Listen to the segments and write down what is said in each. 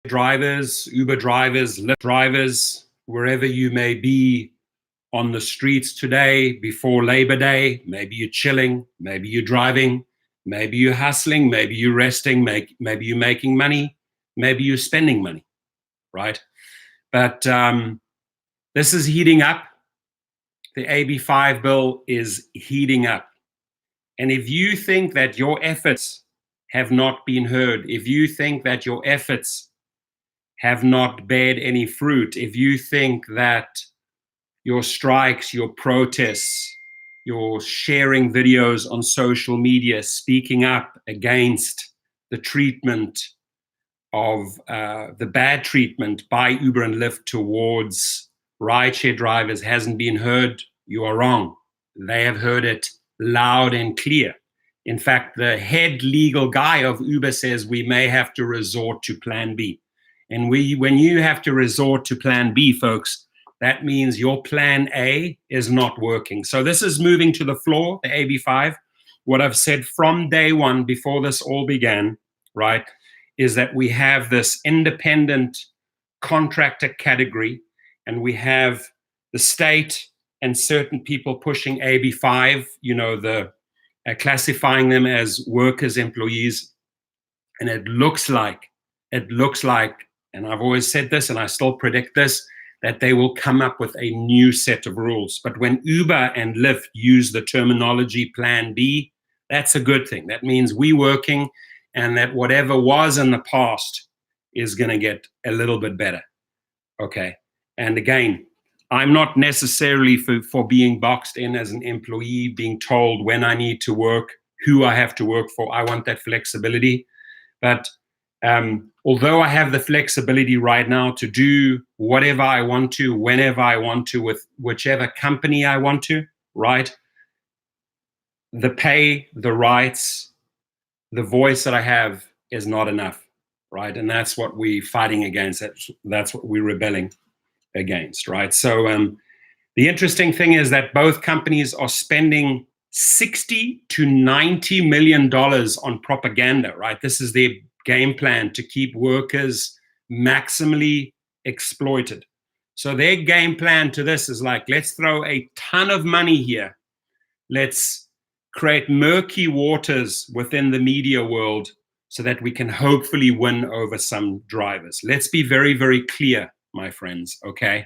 drivers, Uber drivers, Lyft drivers, wherever you may be on the streets today before Labor Day. Maybe you're chilling, maybe you're driving, maybe you're hustling, maybe you're resting, maybe you're making money, maybe you're spending money, right? But this is heating up. The AB5 bill is heating up. And if you think that your efforts have not been heard, if you think that your efforts have not bared any fruit, if you think that your strikes, your protests, your sharing videos on social media, speaking up against the treatment of the bad treatment by Uber and Lyft towards rideshare drivers hasn't been heard, you are wrong. They have heard it loud and clear. In fact, the head legal guy of Uber says we may have to resort to plan B. And when you have to resort to plan B, folks, that means your plan A is not working. So this is moving to the floor, the AB5. What I've said from day one, before this all began, right, is that we have this independent contractor category, and we have the state and certain people pushing AB5, you know, the classifying them as workers, employees. And it looks like, and I've always said this, and I still predict this, that they will come up with a new set of rules. But when Uber and Lyft use the terminology plan B, that's a good thing. That means we working, and that whatever was in the past is going to get a little bit better. Okay. And again, I'm not necessarily for being boxed in as an employee, being told when I need to work, who I have to work for. I want that flexibility. But although I have the flexibility right now to do whatever I want to, whenever I want to, with whichever company I want to, right? The pay, the rights, the voice that I have is not enough, right? And that's what we're fighting against. That's what we're rebelling against, right? So the interesting thing is that both companies are spending $60 to $90 million on propaganda, right? This is their game plan to keep workers maximally exploited. So their game plan to this is like, let's throw a ton of money here. Let's create murky waters within the media world so that we can hopefully win over some drivers. Let's be very, very clear, my friends, okay?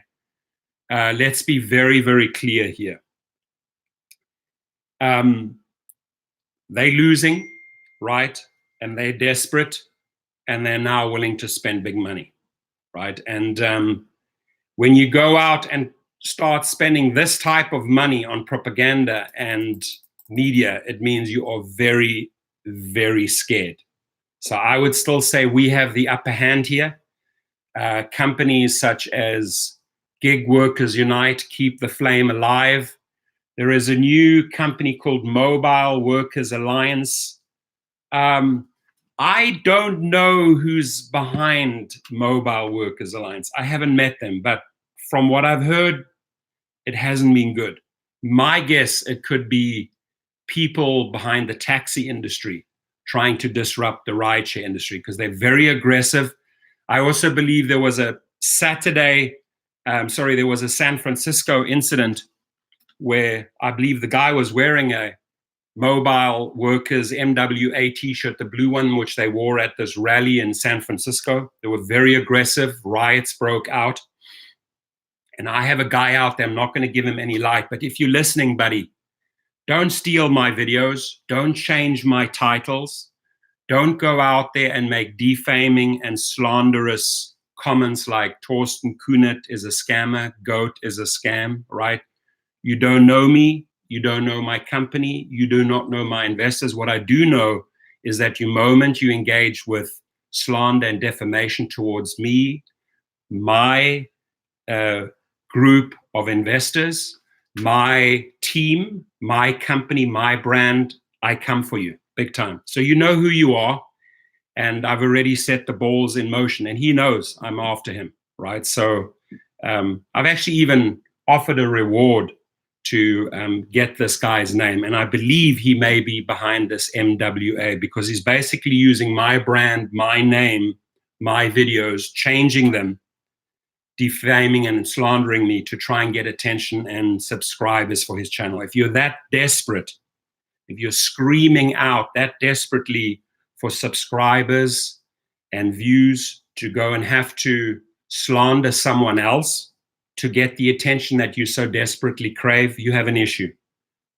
Let's be very, very clear here. They're losing, right? And they're desperate, and they're now willing to spend big money, right? And when you go out and start spending this type of money on propaganda and media, it means you are very, very scared. So I would still say we have the upper hand here. Companies such as Gig Workers Unite, Keep the Flame Alive. There is a new company called Mobile Workers Alliance. I don't know who's behind Mobile Workers Alliance. I haven't met them, but from what I've heard, it hasn't been good. My guess, it could be people behind the taxi industry trying to disrupt the rideshare industry because they're very aggressive. I also believe there was a there was a San Francisco incident where I believe the guy was wearing a Mobile Workers MWA t-shirt, the blue one, which they wore at this rally in San Francisco. They were very aggressive. Riots broke out. And I have a guy out there. I'm not going to give him any light. But if you're listening, buddy, don't steal my videos. Don't change my titles. Don't go out there and make defaming and slanderous comments like Torsten Kunert is a scammer, GOAT is a scam, right? You don't know me. You don't know my company. You do not know my investors. What I do know is that the moment you engage with slander and defamation towards me, my group of investors, my team, my company, my brand, I come for you big time. So you know who you are, and I've already set the balls in motion, and he knows I'm after him, right? So I've actually even offered a reward to get this guy's name, and I believe he may be behind this MWA because he's basically using my brand, my name, my videos, changing them, defaming and slandering me to try and get attention and subscribers for his channel. If you're that desperate, if you're screaming out that desperately for subscribers and views to go and have to slander someone else to get the attention that you so desperately crave, you have an issue,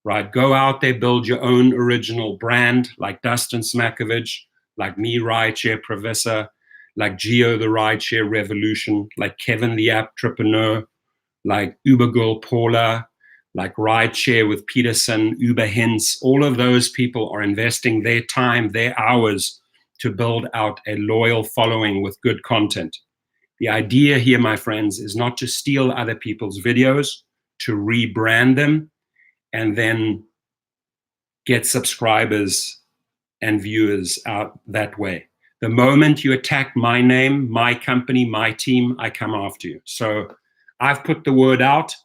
right? Go out there, build your own original brand, like Dustin Smakovich, like me, Rideshare Professor, like Geo, the Rideshare Revolution, like Kevin, the Apptrepreneur, like Uber Girl Paula, like Rideshare with Peterson, Uber Hints. All of those people are investing their time, their hours to build out a loyal following with good content. The idea here, my friends, is not to steal other people's videos, to rebrand them, and then get subscribers and viewers out that way. The moment you attack my name, my company, my team, I come after you. So I've put the word out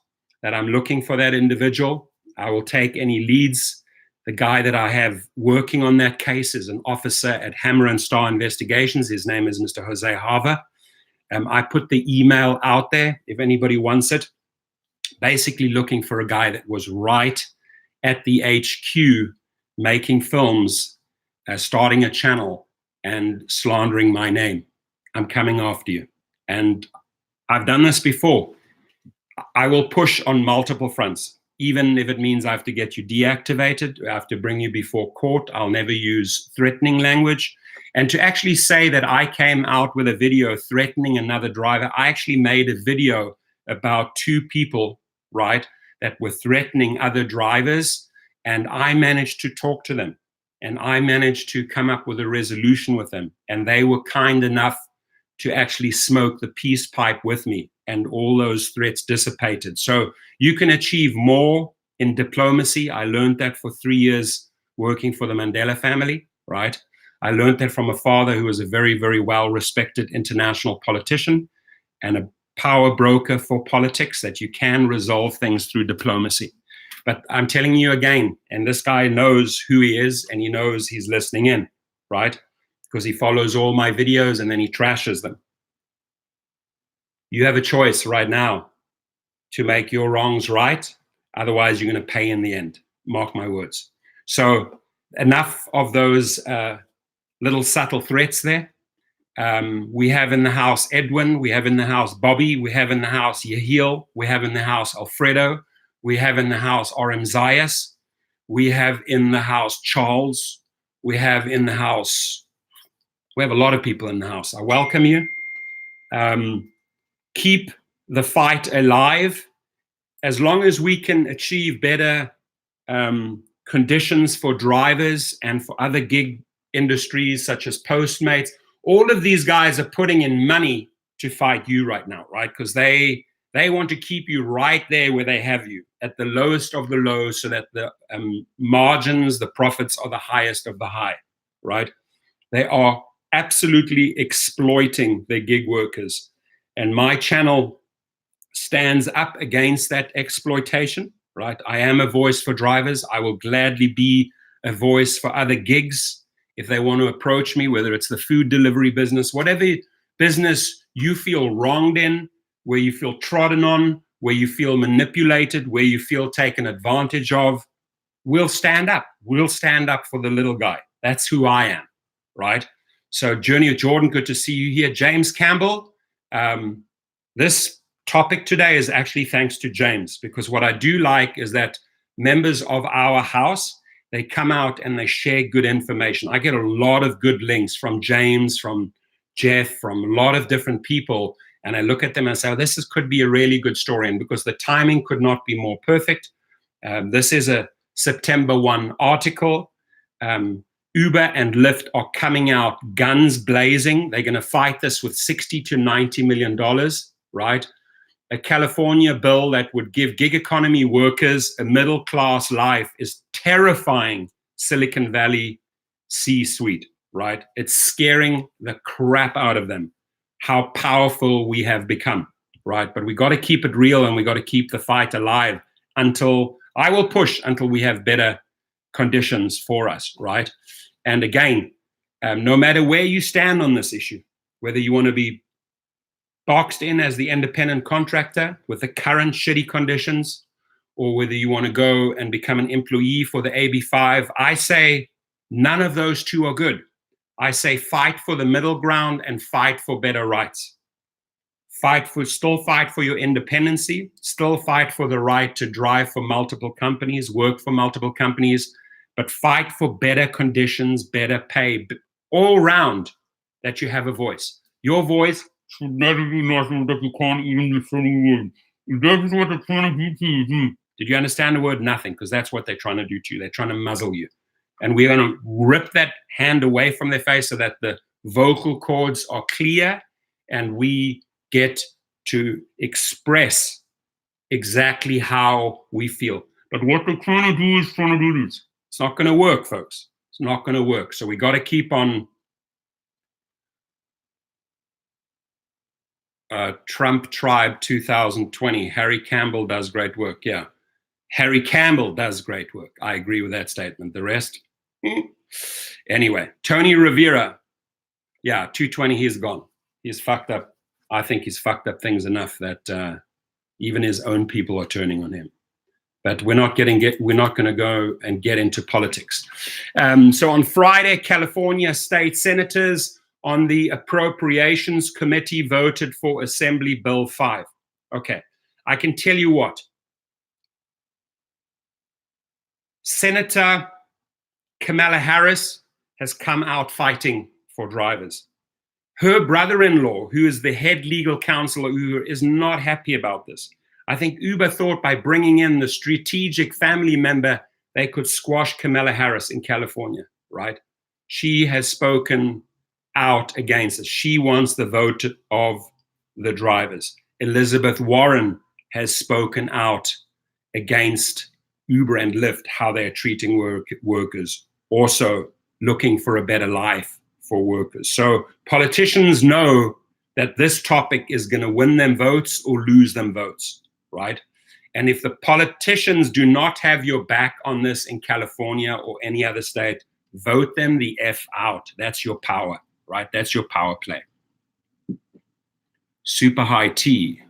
that I'm looking for that individual. I will take any leads. The guy that I have working on that case is an officer at Hammer and Star Investigations. His name is Mr. Jose Hava. I put the email out there if anybody wants it. Basically looking for a guy that was right at the HQ making films, starting a channel and slandering my name. I'm coming after you. And I've done this before. I will push on multiple fronts, even if it means I have to get you deactivated, I have to bring you before court. I'll never use threatening language. And to actually say that I came out with a video threatening another driver, I actually made a video about two people, right, that were threatening other drivers, and I managed to talk to them, and I managed to come up with a resolution with them, and they were kind enough to actually smoke the peace pipe with me, and all those threats dissipated. So you can achieve more in diplomacy. I learned that for 3 years working for the Mandela family, right? I learned that from a father who was a very, very well-respected international politician and a power broker for politics, that you can resolve things through diplomacy. But I'm telling you again, and this guy knows who he is, and he knows he's listening in, right? Because he follows all my videos and then he trashes them. You have a choice right now to make your wrongs right. Otherwise, you're going to pay in the end. Mark my words. So enough of those little subtle threats there. We have in the house Edwin, we have in the house Bobby, we have in the house Yahil, we have in the house Alfredo, we have in the house Orem Zayas, we have in the house Charles, we have in the house, we have a lot of people in the house. I welcome you. Keep the fight alive. As long as we can achieve better conditions for drivers and for other gig industries such as Postmates, all of these guys are putting in money to fight you right now, right? Because they want to keep you right there where they have you, at the lowest of the low, so that the margins, the profits are the highest of the high, right? They are absolutely exploiting their gig workers. And my channel stands up against that exploitation, right? I am a voice for drivers. I will gladly be a voice for other gigs if they want to approach me, whether it's the food delivery business, whatever business you feel wronged in, where you feel trodden on, where you feel manipulated, where you feel taken advantage of, we'll stand up. We'll stand up for the little guy. That's who I am, right? So Journey of Jordan, good to see you here. James Campbell, this topic today is actually thanks to James, because what I do like is that members of our house, they come out and they share good information. I get a lot of good links from James, from Jeff, from a lot of different people, and I look at them and say, oh, could be a really good story. And because the timing could not be more perfect, this is a September 1 article. Uber and Lyft are coming out guns blazing. They're going to fight this with $60 to $90 million, right? A California bill that would give gig economy workers a middle-class life is terrifying Silicon Valley C-suite, right? It's scaring the crap out of them, how powerful we have become, right? But we got to keep it real, and we got to keep the fight alive until, I will push until we have better conditions for us, right? And again, no matter where you stand on this issue, whether you want to be boxed in as the independent contractor with the current shitty conditions, or whether you want to go and become an employee for the AB5, I say none of those two are good. I say fight for the middle ground and fight for better rights. Still fight for your independency, still fight for the right to drive for multiple companies, work for multiple companies, but fight for better conditions, better pay, all round, that you have a voice. Your voice should never be nothing that you can't even be saying. That's what they're trying to do to you. Did you understand the word nothing? Because that's what they're trying to do to you. They're trying to muzzle you. And we're going to rip that hand away from their face so that the vocal cords are clear and we get to express exactly how we feel. But what they're trying to do is trying to do this. It's not going to work, folks. It's not going to work. So we got to keep on Trump Tribe 2020. Harry Campbell does great work. Yeah. Harry Campbell does great work. I agree with that statement. The rest? Anyway, Tony Rivera. Yeah, 220, he's gone. He's fucked up. I think he's fucked up things enough that even his own people are turning on him. But we're not going to go and get into politics. So on Friday, California state senators on the Appropriations Committee voted for Assembly Bill 5. Okay, I can tell you what. Senator Kamala Harris has come out fighting for drivers. Her brother-in-law, who is the head legal counsel at Uber, is not happy about this. I think Uber thought by bringing in the strategic family member, they could squash Kamala Harris in California, right? She has spoken out against it. She wants the vote of the drivers. Elizabeth Warren has spoken out against Uber and Lyft, how they're treating workers, also looking for a better life for workers. So politicians know that this topic is going to win them votes or lose them votes, right? And if the politicians do not have your back on this in California or any other state, vote them the F out. That's your power, right? That's your power play. Super high T.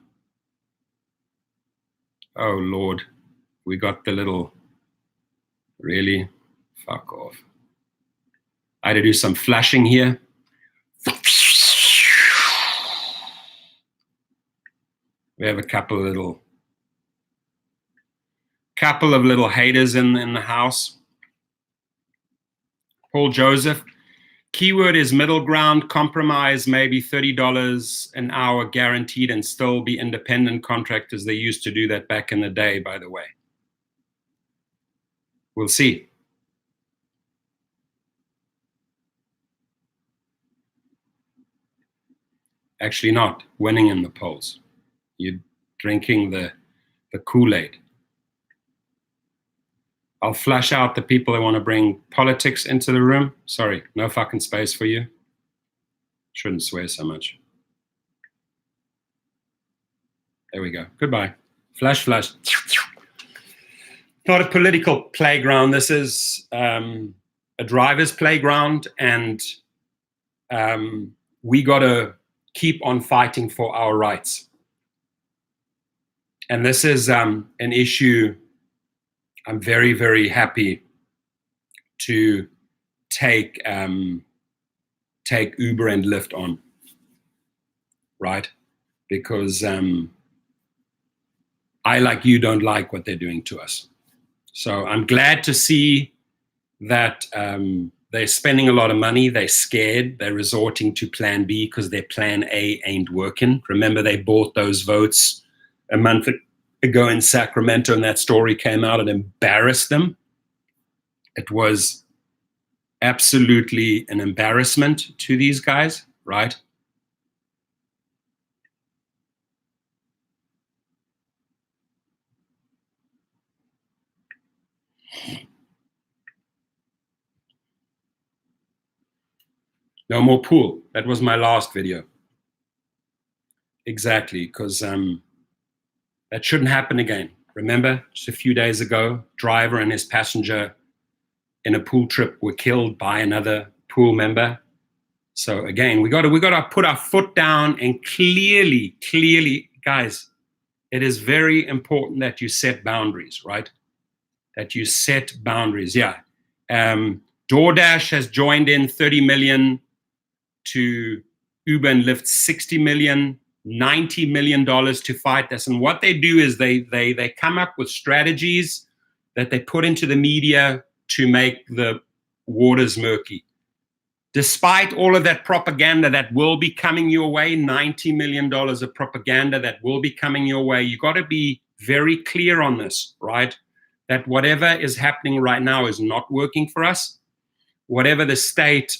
Oh, Lord. We got the little, really? Fuck off. I had to do some flashing here. We have a couple of little haters in the house. Paul Joseph. Keyword is middle ground, compromise, maybe $30 an hour guaranteed and still be independent contractors. They used to do that back in the day, by the way. We'll see. Actually not winning in the polls. You're drinking the Kool-Aid. I'll flush out the people that want to bring politics into the room. Sorry, no fucking space for you. Shouldn't swear so much. There we go. Goodbye. Flash, flash. Not a political playground. This is a driver's playground, and we got to keep on fighting for our rights. And this is an issue I'm very, very happy to take Uber and Lyft on, right? Because I, like you, don't like what they're doing to us. So I'm glad to see that they're spending a lot of money. They're scared. They're resorting to plan B because their plan A ain't working. Remember, they bought those votes a month ago in Sacramento, and that story came out and embarrassed them. It was absolutely an embarrassment to these guys, right? No more pool. That was my last video. Exactly, because that shouldn't happen again. Remember, just a few days ago, driver and his passenger in a pool trip were killed by another pool member. So again, we got to put our foot down and clearly, guys, it is very important that you set boundaries, right? That you set boundaries. Yeah. DoorDash has joined in 30 million to Uber and Lyft 60 million, $90 million to fight this. And what they do is they come up with strategies that they put into the media to make the waters murky. Despite all of that propaganda that will be coming your way, $90 million of propaganda that will be coming your way, you got to be very clear on this, right? That whatever is happening right now is not working for us. Whatever the state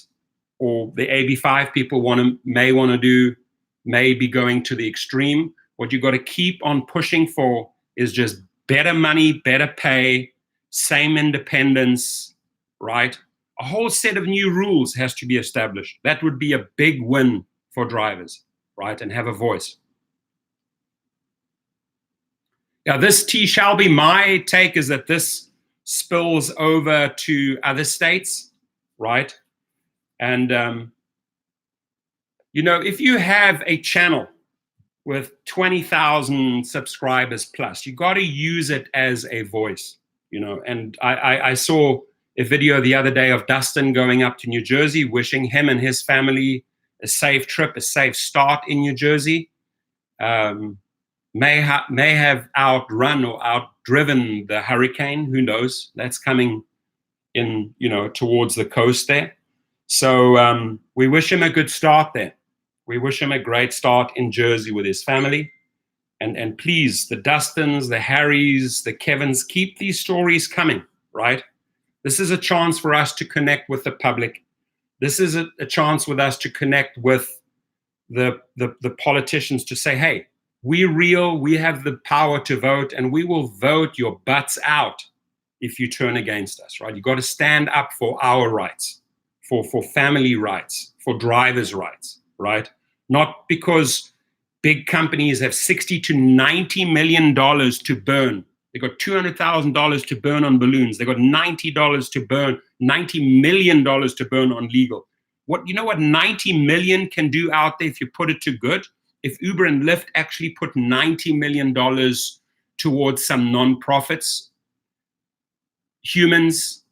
or the AB5 people may want to do may be going to the extreme. What you got to keep on pushing for is just better money, better pay, same independence, right? A whole set of new rules has to be established. That would be a big win for drivers, right? And have a voice. Yeah, this shall be my take, is that this spills over to other states, right? And, if you have a channel with 20,000 subscribers plus, you got to use it as a voice, and I saw a video the other day of Dustin going up to New Jersey, wishing him and his family a safe trip, a safe start in New Jersey. May have outrun or outdriven the hurricane. Who knows? That's coming in, towards the coast there. So we wish him a good start there. We wish him a great start in Jersey with his family. And please, the Dustins, the Harrys, the Kevins, keep these stories coming, right? This is a chance for us to connect with the public. This is a chance with us to connect with the politicians, to say, hey, we're real, we have the power to vote, and we will vote your butts out if you turn against us, right? You got to stand up for our rights, for family rights, for drivers' rights, right? Not because big companies have $60 to $90 million to burn. They got $200,000 to burn on balloons. They got $90 to burn, $90 million to burn on legal. What 90 million can do out there if you put it to good? If Uber and Lyft actually put $90 million towards some nonprofits, humans,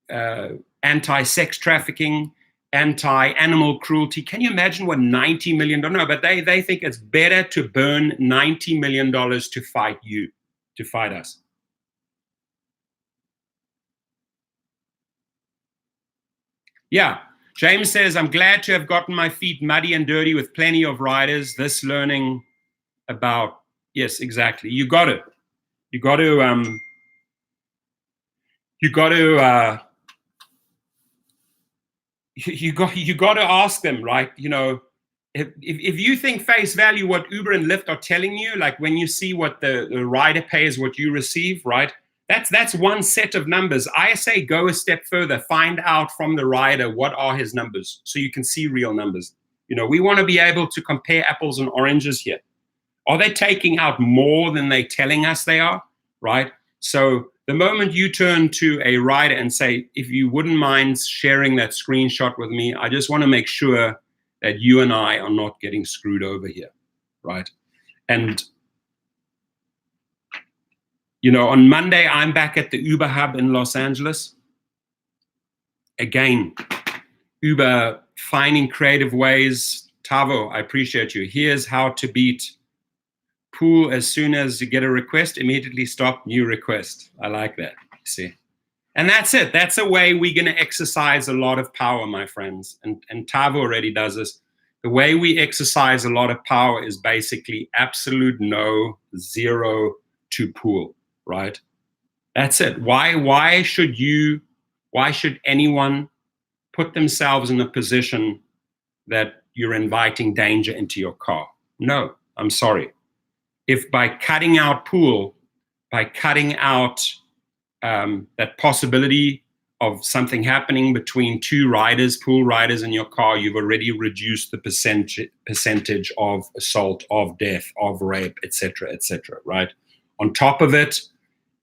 anti-sex trafficking, anti-animal cruelty. Can you imagine what $90 million? No, but they think it's better to burn $90 million to fight you, to fight us. Yeah, James says, I'm glad to have gotten my feet muddy and dirty with plenty of riders. This learning about, yes, exactly. You got to ask them, right? If you think face value what Uber and Lyft are telling you, like when you see what the rider pays, what you receive, right? That's one set of numbers. I say go a step further, find out from the rider what are his numbers, so you can see real numbers. We want to be able to compare apples and oranges here. Are they taking out more than they're telling us they are, right? So the moment you turn to a rider and say, if you wouldn't mind sharing that screenshot with me, I just want to make sure that you and I are not getting screwed over here, right? And, on Monday, I'm back at the Uber hub in Los Angeles. Again, Uber finding creative ways. Tavo, I appreciate you. Here's how to beat pool. As soon as you get a request, immediately stop new request. I like that. See? And that's it. That's a way we're going to exercise a lot of power, my friends. And Tavo already does this. The way we exercise a lot of power is basically absolute no, zero to pool, right? That's it. Why should anyone put themselves in a position that you're inviting danger into your car? No, I'm sorry. If by cutting out pool, by cutting out that possibility of something happening between two riders, pool riders in your car, you've already reduced the percentage of assault, of death, of rape, etc., right? On top of it,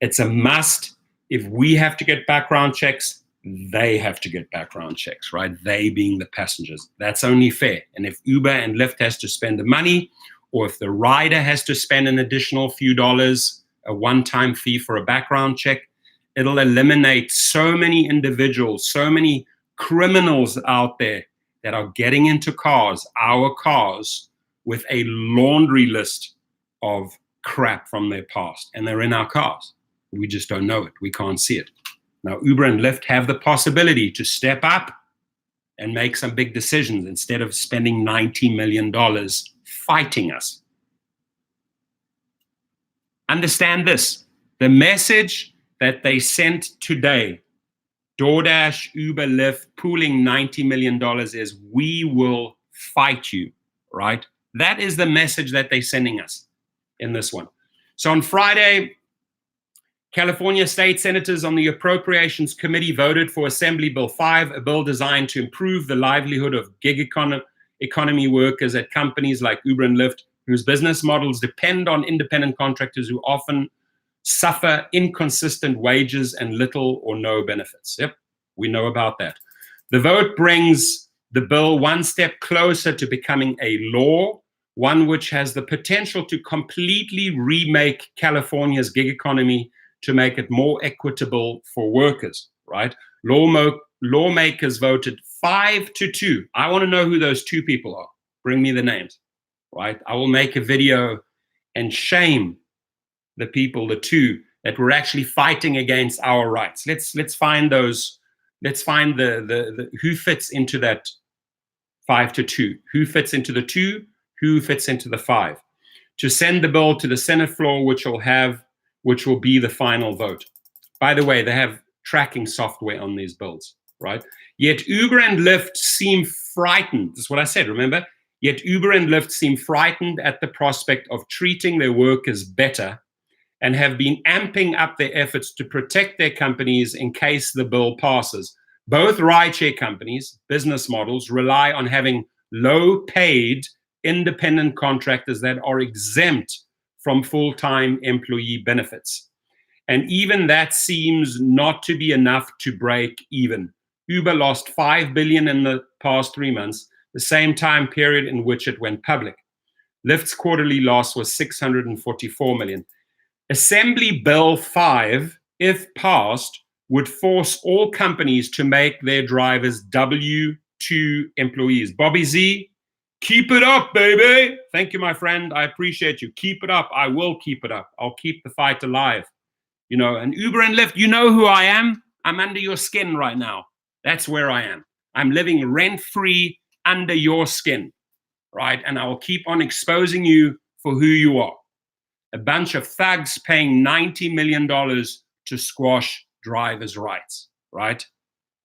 it's a must. If we have to get background checks, they have to get background checks, right? They being the passengers. That's only fair. And if Uber and Lyft has to spend the money, or if the rider has to spend an additional few dollars, a one-time fee for a background check, it'll eliminate so many individuals, so many criminals out there that are getting into cars, our cars, with a laundry list of crap from their past. And they're in our cars. We just don't know it. We can't see it. Now, Uber and Lyft have the possibility to step up and make some big decisions instead of spending $90 million fighting us. Understand this. The message that they sent today, DoorDash, Uber, Lyft, pooling $90 million is, we will fight you, right? That is the message that they're sending us in this one. So on Friday, California state senators on the Appropriations Committee voted for Assembly Bill 5, a bill designed to improve the livelihood of gig economy workers at companies like Uber and Lyft, whose business models depend on independent contractors who often suffer inconsistent wages and little or no benefits. Yep, we know about that. The vote brings the bill one step closer to becoming a law, one which has the potential to completely remake California's gig economy to make it more equitable for workers, right? Lawmakers voted 5-2. I want to know who those two people are. Bring me the names, right? I will make a video and shame the people, the two that were actually fighting against our rights. Let's find those. Let's find the who fits into that 5-2. Who fits into the 2? Who fits into the 5? To send the bill to the Senate floor, which will be the final vote. By the way, they have tracking software on these bills, right? Yet Uber and Lyft seem frightened. This is what I said, remember? Yet Uber and Lyft seem frightened at the prospect of treating their workers better and have been amping up their efforts to protect their companies in case the bill passes. Both rideshare companies, business models, rely on having low-paid independent contractors that are exempt from full-time employee benefits. And even that seems not to be enough to break even. Uber lost $5 billion in the past 3 months, the same time period in which it went public. Lyft's quarterly loss was $644 million. Assembly Bill 5, if passed, would force all companies to make their drivers W-2 employees. Bobby Z, keep it up, baby. Thank you, my friend. I appreciate you. Keep it up. I will keep it up. I'll keep the fight alive. You know, and Uber and Lyft, you know who I am. I'm under your skin right now. That's where I am. I'm living rent-free under your skin, right? And I will keep on exposing you for who you are. A bunch of thugs paying $90 million to squash drivers' rights, right?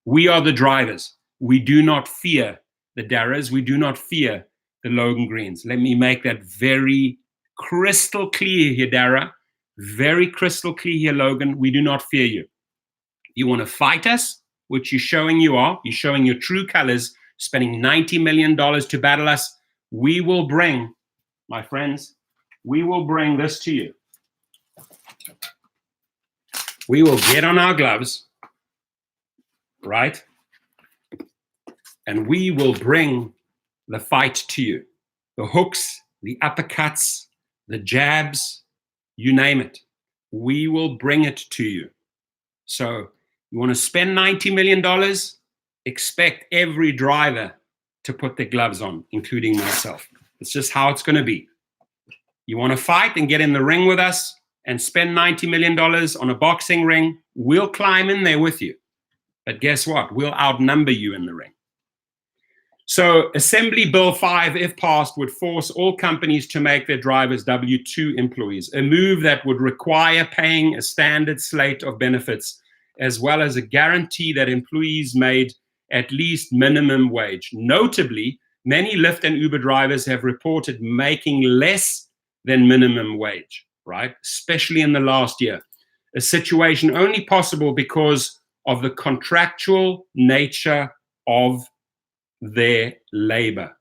We are the drivers. We do not fear the Darras. We do not fear the Logan Greens. Let me make that very crystal clear here, Dara. Very crystal clear here, Logan. We do not fear you. You want to fight us, which you're showing you are. You're showing your true colors, spending $90 million to battle us. We will bring, my friends, we will bring this to you. We will get on our gloves, right? And we will bring the fight to you. The hooks, the uppercuts, the jabs, you name it. We will bring it to you. So you want to spend $90 million? Expect every driver to put their gloves on, including myself. It's just how it's going to be. You want to fight and get in the ring with us and spend $90 million on a boxing ring? We'll climb in there with you. But guess what? We'll outnumber you in the ring. So Assembly Bill 5, if passed, would force all companies to make their drivers W-2 employees, a move that would require paying a standard slate of benefits, as well as a guarantee that employees made at least minimum wage. Notably, many Lyft and Uber drivers have reported making less than minimum wage, right? Especially in the last year. A situation only possible because of the contractual nature of their labor.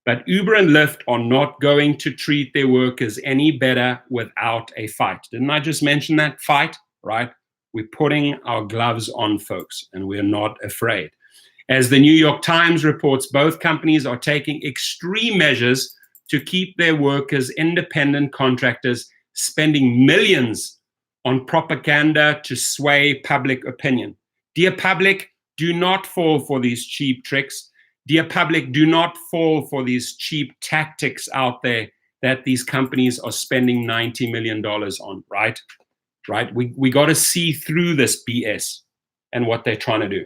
But Uber and Lyft are not going to treat their workers any better without a fight. Didn't I just mention that? Fight, right? We're putting our gloves on, folks, and we're not afraid. As the New York Times reports, both companies are taking extreme measures to keep their workers, independent contractors, spending millions on propaganda to sway public opinion. Dear public, do not fall for these cheap tricks. Dear public, do not fall for these cheap tactics out there that these companies are spending $90 million on, right? Right? We got to see through this BS and what they're trying to do.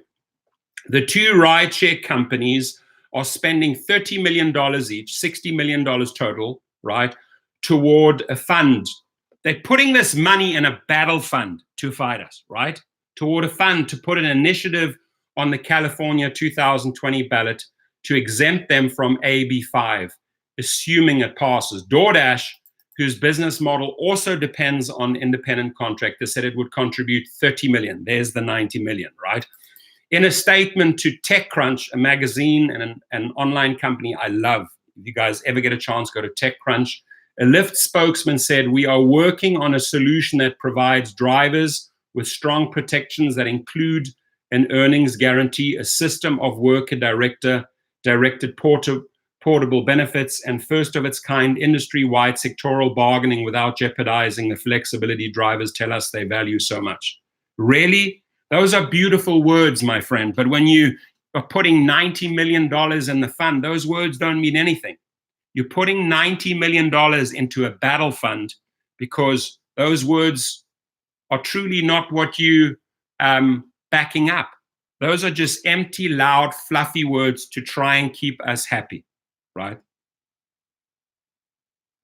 The two rideshare companies are spending $30 million each, $60 million total, right, toward a fund. They're putting this money in a battle fund to fight us, right? Toward a fund to put an initiative on the California 2020 ballot to exempt them from AB5, assuming it passes. DoorDash, whose business model also depends on independent contractors, said it would contribute 30 million. There's the 90 million, right? In a statement to TechCrunch, a magazine and an online company I love, if you guys ever get a chance, go to TechCrunch. A Lyft spokesman said, "We are working on a solution that provides drivers with strong protections that include an earnings guarantee, a system of directed portable benefits, and first of its kind industry-wide sectoral bargaining without jeopardizing the flexibility drivers tell us they value so much." Really? Those are beautiful words, my friend. But when you are putting $90 million in the fund, those words don't mean anything. You're putting $90 million into a battle fund because those words are truly not what you backing up. Those are just empty, loud, fluffy words to try and keep us happy, right?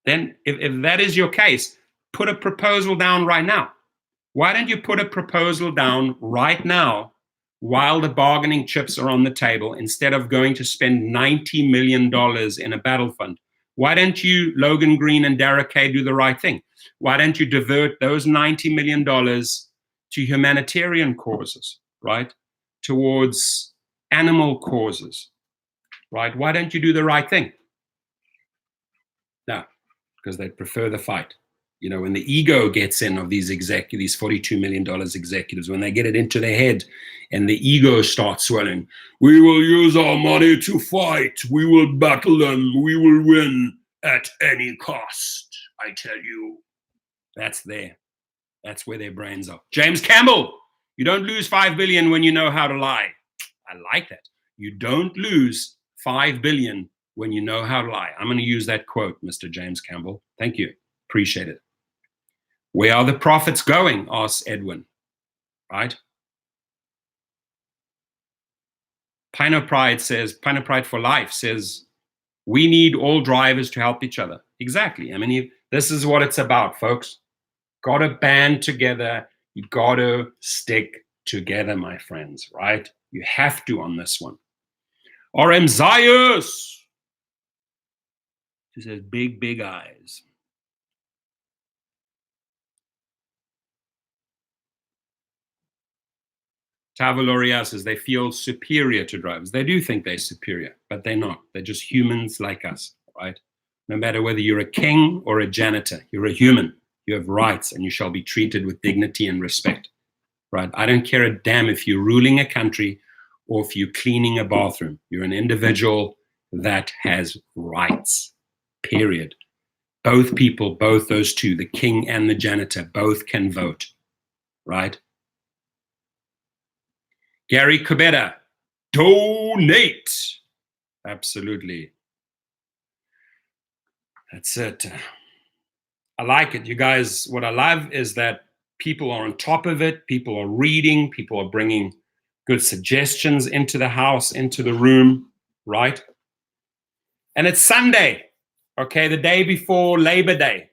Then if that is your case, put a proposal down right now. Why don't you put a proposal down right now while the bargaining chips are on the table instead of going to spend $90 million in a battle fund? Why don't you, Logan Green and Derek Kay, do the right thing? Why don't you divert those $90 million to humanitarian causes, right? Towards animal causes, right? Why don't you do the right thing? No, because they prefer the fight. You know, when the ego gets in of these executives, $42 million executives, when they get it into their head and the ego starts swelling, we will use our money to fight. We will battle them. We will win at any cost. I tell you, that's there. That's where their brains are. James Campbell, you don't lose 5 billion when you know how to lie. I like that. You don't lose 5 billion when you know how to lie. I'm going to use that quote, Mr. James Campbell. Thank you. Appreciate it. Where are the profits going? Asks Edwin, right? Pino Pride for Life says, we need all drivers to help each other. Exactly. I mean, this is what it's about, folks. Got to band together. You got to stick together, my friends, right? You have to on this one. RM Zayus. She says, big, big eyes. Tavaloria says they feel superior to drivers. They do think they're superior, but they're not. They're just humans like us, right? No matter whether you're a king or a janitor, you're a human. You have rights and you shall be treated with dignity and respect, right? I don't care a damn if you're ruling a country or if you're cleaning a bathroom. You're an individual that has rights, period. Both people, both those two, the king and the janitor, both can vote, right? Gary Kubeta, donate. Absolutely. That's it. I like it. You guys, what I love is that people are on top of it. People are reading. People are bringing good suggestions into the house, into the room, right? And it's Sunday, okay, the day before Labor Day.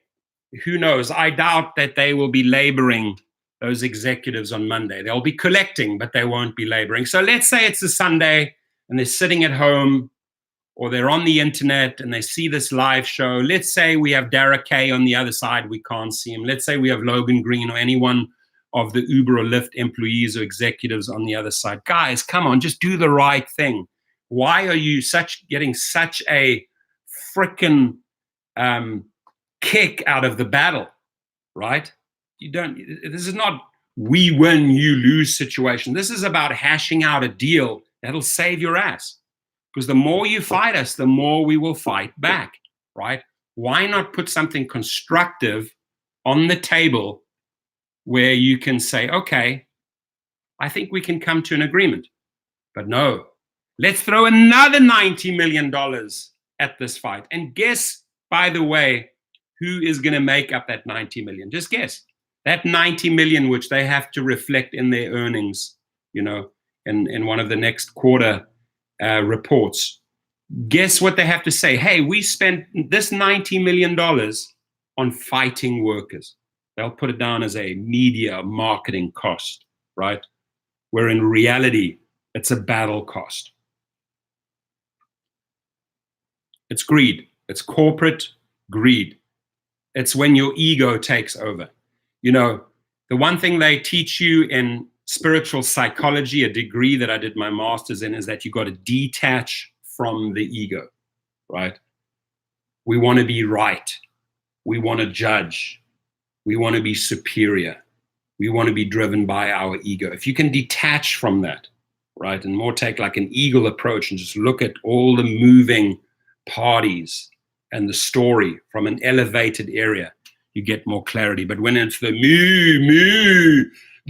Who knows? I doubt that they will be laboring, those executives, on Monday. They'll be collecting, but they won't be laboring. So let's say it's a Sunday and they're sitting at home or they're on the internet and they see this live show. Let's say we have Derek Kay on the other side. We can't see him. Let's say we have Logan Green or any one of the Uber or Lyft employees or executives on the other side. Guys, come on, just do the right thing. Why are you getting such a frickin' kick out of the battle, right? You don't. This is not we win, you lose situation. This is about hashing out a deal that'll save your ass. Because the more you fight us, the more we will fight back, right? Why not put something constructive on the table where you can say, okay, I think we can come to an agreement. But no, let's throw another $90 million at this fight. And guess, by the way, who is going to make up that 90 million? Just guess. That 90 million, which they have to reflect in their earnings, in one of the next quarter reports. Guess what they have to say? Hey, we spent this $90 million on fighting workers. They'll put it down as a media marketing cost, right? Where in reality, it's a battle cost. It's greed. It's corporate greed. It's when your ego takes over. The one thing they teach you in spiritual psychology, a degree that I did my master's in, is that you got to detach from the ego, right? We want to be right. We want to judge. We want to be superior. We want to be driven by our ego. If you can detach from that, right, and more take like an eagle approach and just look at all the moving parties and the story from an elevated area, you get more clarity. But when it's the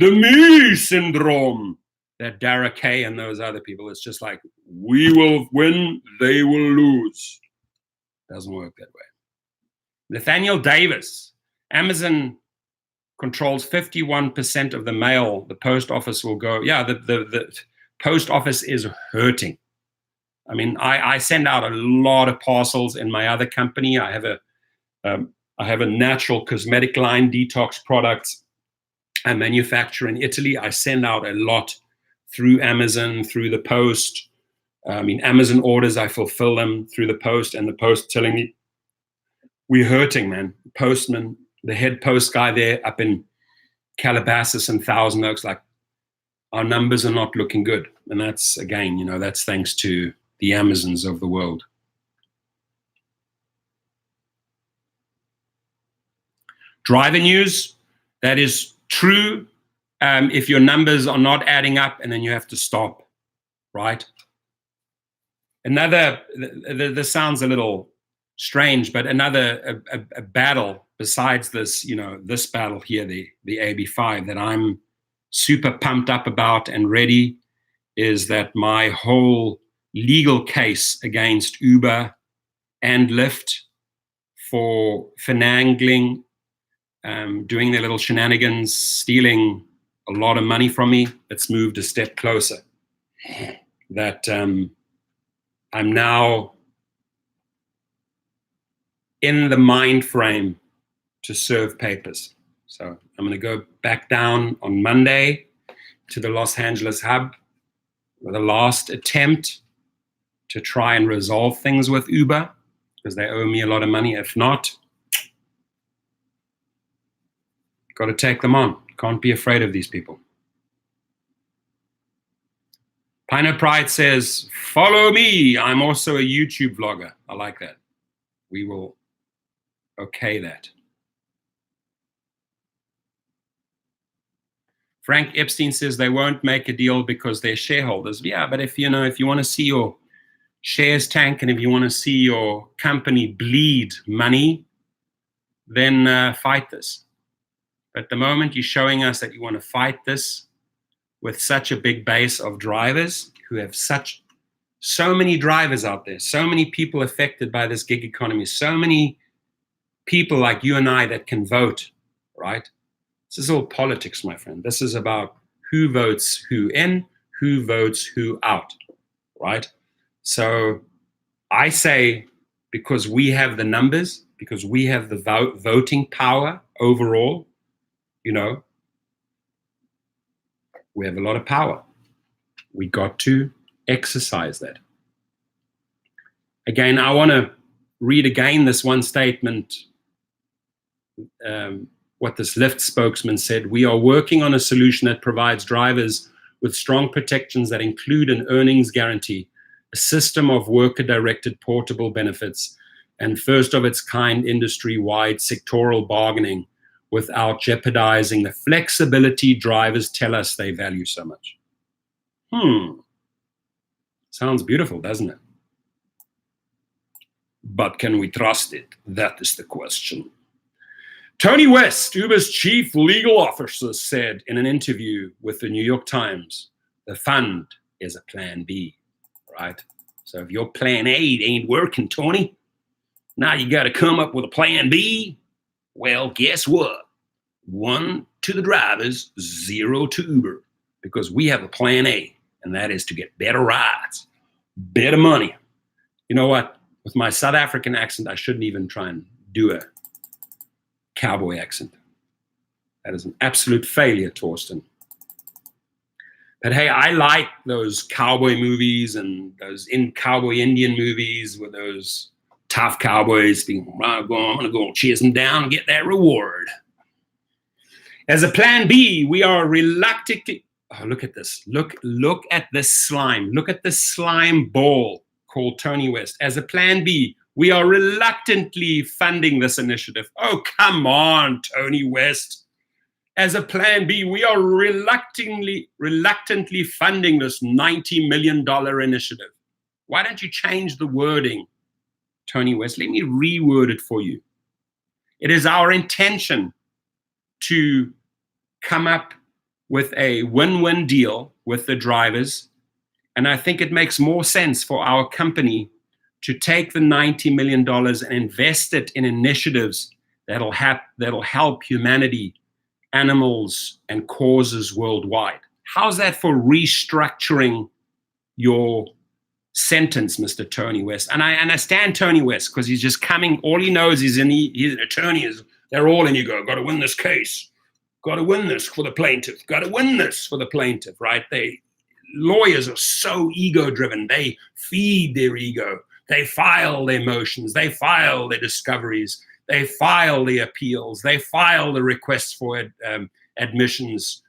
me syndrome, that Dara Kay and those other people, it's just like, we will win, they will lose. Doesn't work that way. Nathaniel Davis, Amazon controls 51% of the mail. The post office will go, the post office is hurting. I mean, I send out a lot of parcels in my other company. I have a natural cosmetic line, detox products I manufacture in Italy. I send out a lot through Amazon, through the post. Amazon orders, I fulfill them through the post, and the post telling me, we're hurting, man. Postman, the head post guy there up in Calabasas and Thousand Oaks, like, our numbers are not looking good. And that's, again, that's thanks to the Amazons of the world. Driver news, that is true if your numbers are not adding up, and then you have to stop, right? This sounds a little strange, but another a battle besides this, this battle here, the AB5, that I'm super pumped up about and ready, is that my whole legal case against Uber and Lyft for finagling, doing their little shenanigans, stealing a lot of money from me, it's moved a step closer. That I'm now in the mind frame to serve papers. So I'm going to go back down on Monday to the Los Angeles hub with a last attempt to try and resolve things with Uber, because they owe me a lot of money. If not, got to take them on. Can't be afraid of these people. Pino Pride says, follow me. I'm also a YouTube vlogger. I like that. We will okay that. Frank Epstein says they won't make a deal because they're shareholders. Yeah, but if you want to see your shares tank, and if you want to see your company bleed money, then fight this. But at the moment you're showing us that you want to fight this with such a big base of drivers who have so many drivers out there, so many people affected by this gig economy, so many people like you and I that can vote, right? This is all politics, my friend. This is about who votes who in, who votes who out, right? So I say, because we have the numbers, because we have the voting power overall, we have a lot of power. We got to exercise that. Again, I want to read again this one statement, what this Lyft spokesman said. We are working on a solution that provides drivers with strong protections that include an earnings guarantee, a system of worker-directed portable benefits, and first of its kind industry-wide sectoral bargaining without jeopardizing the flexibility drivers tell us they value so much. Sounds beautiful, doesn't it? But can we trust it? That is the question. Tony West, Uber's chief legal officer, said in an interview with the New York Times, the fund is a plan B, right? So if your plan A ain't working, Tony, now you got to come up with a plan B. Well, guess what? 1 to the drivers, 0 to Uber, because we have a plan A, and that is to get better rides, better money. You know what? With my South African accent, I shouldn't even try and do a cowboy accent. That is an absolute failure, Torsten. But hey, I like those cowboy movies and those cowboy Indian movies with those tough cowboys being, I'm going to go chase them down and get that reward. As a plan B, we are reluctantly, oh, look at this. Look at this slime. Look at this slime ball called Tony West. As a plan B, we are reluctantly funding this initiative. Oh, come on, Tony West. As a plan B, we are reluctantly funding this $90 million initiative. Why don't you change the wording, Tony West? Let me reword it for you. It is our intention to come up with a win-win deal with the drivers. And I think it makes more sense for our company to take the $90 million and invest it in initiatives that'll help humanity, animals, and causes worldwide. How's that for restructuring your sentence, Mr. Tony West? And I understand Tony West because he's just coming, all he knows is he's an attorney, they're all in you go, got to win this case, got to win this for the plaintiff, got to win this for the plaintiff, right? Lawyers are so ego-driven. They feed their ego. They file their motions. They file their discoveries. They file the appeals. They file the requests for admissions.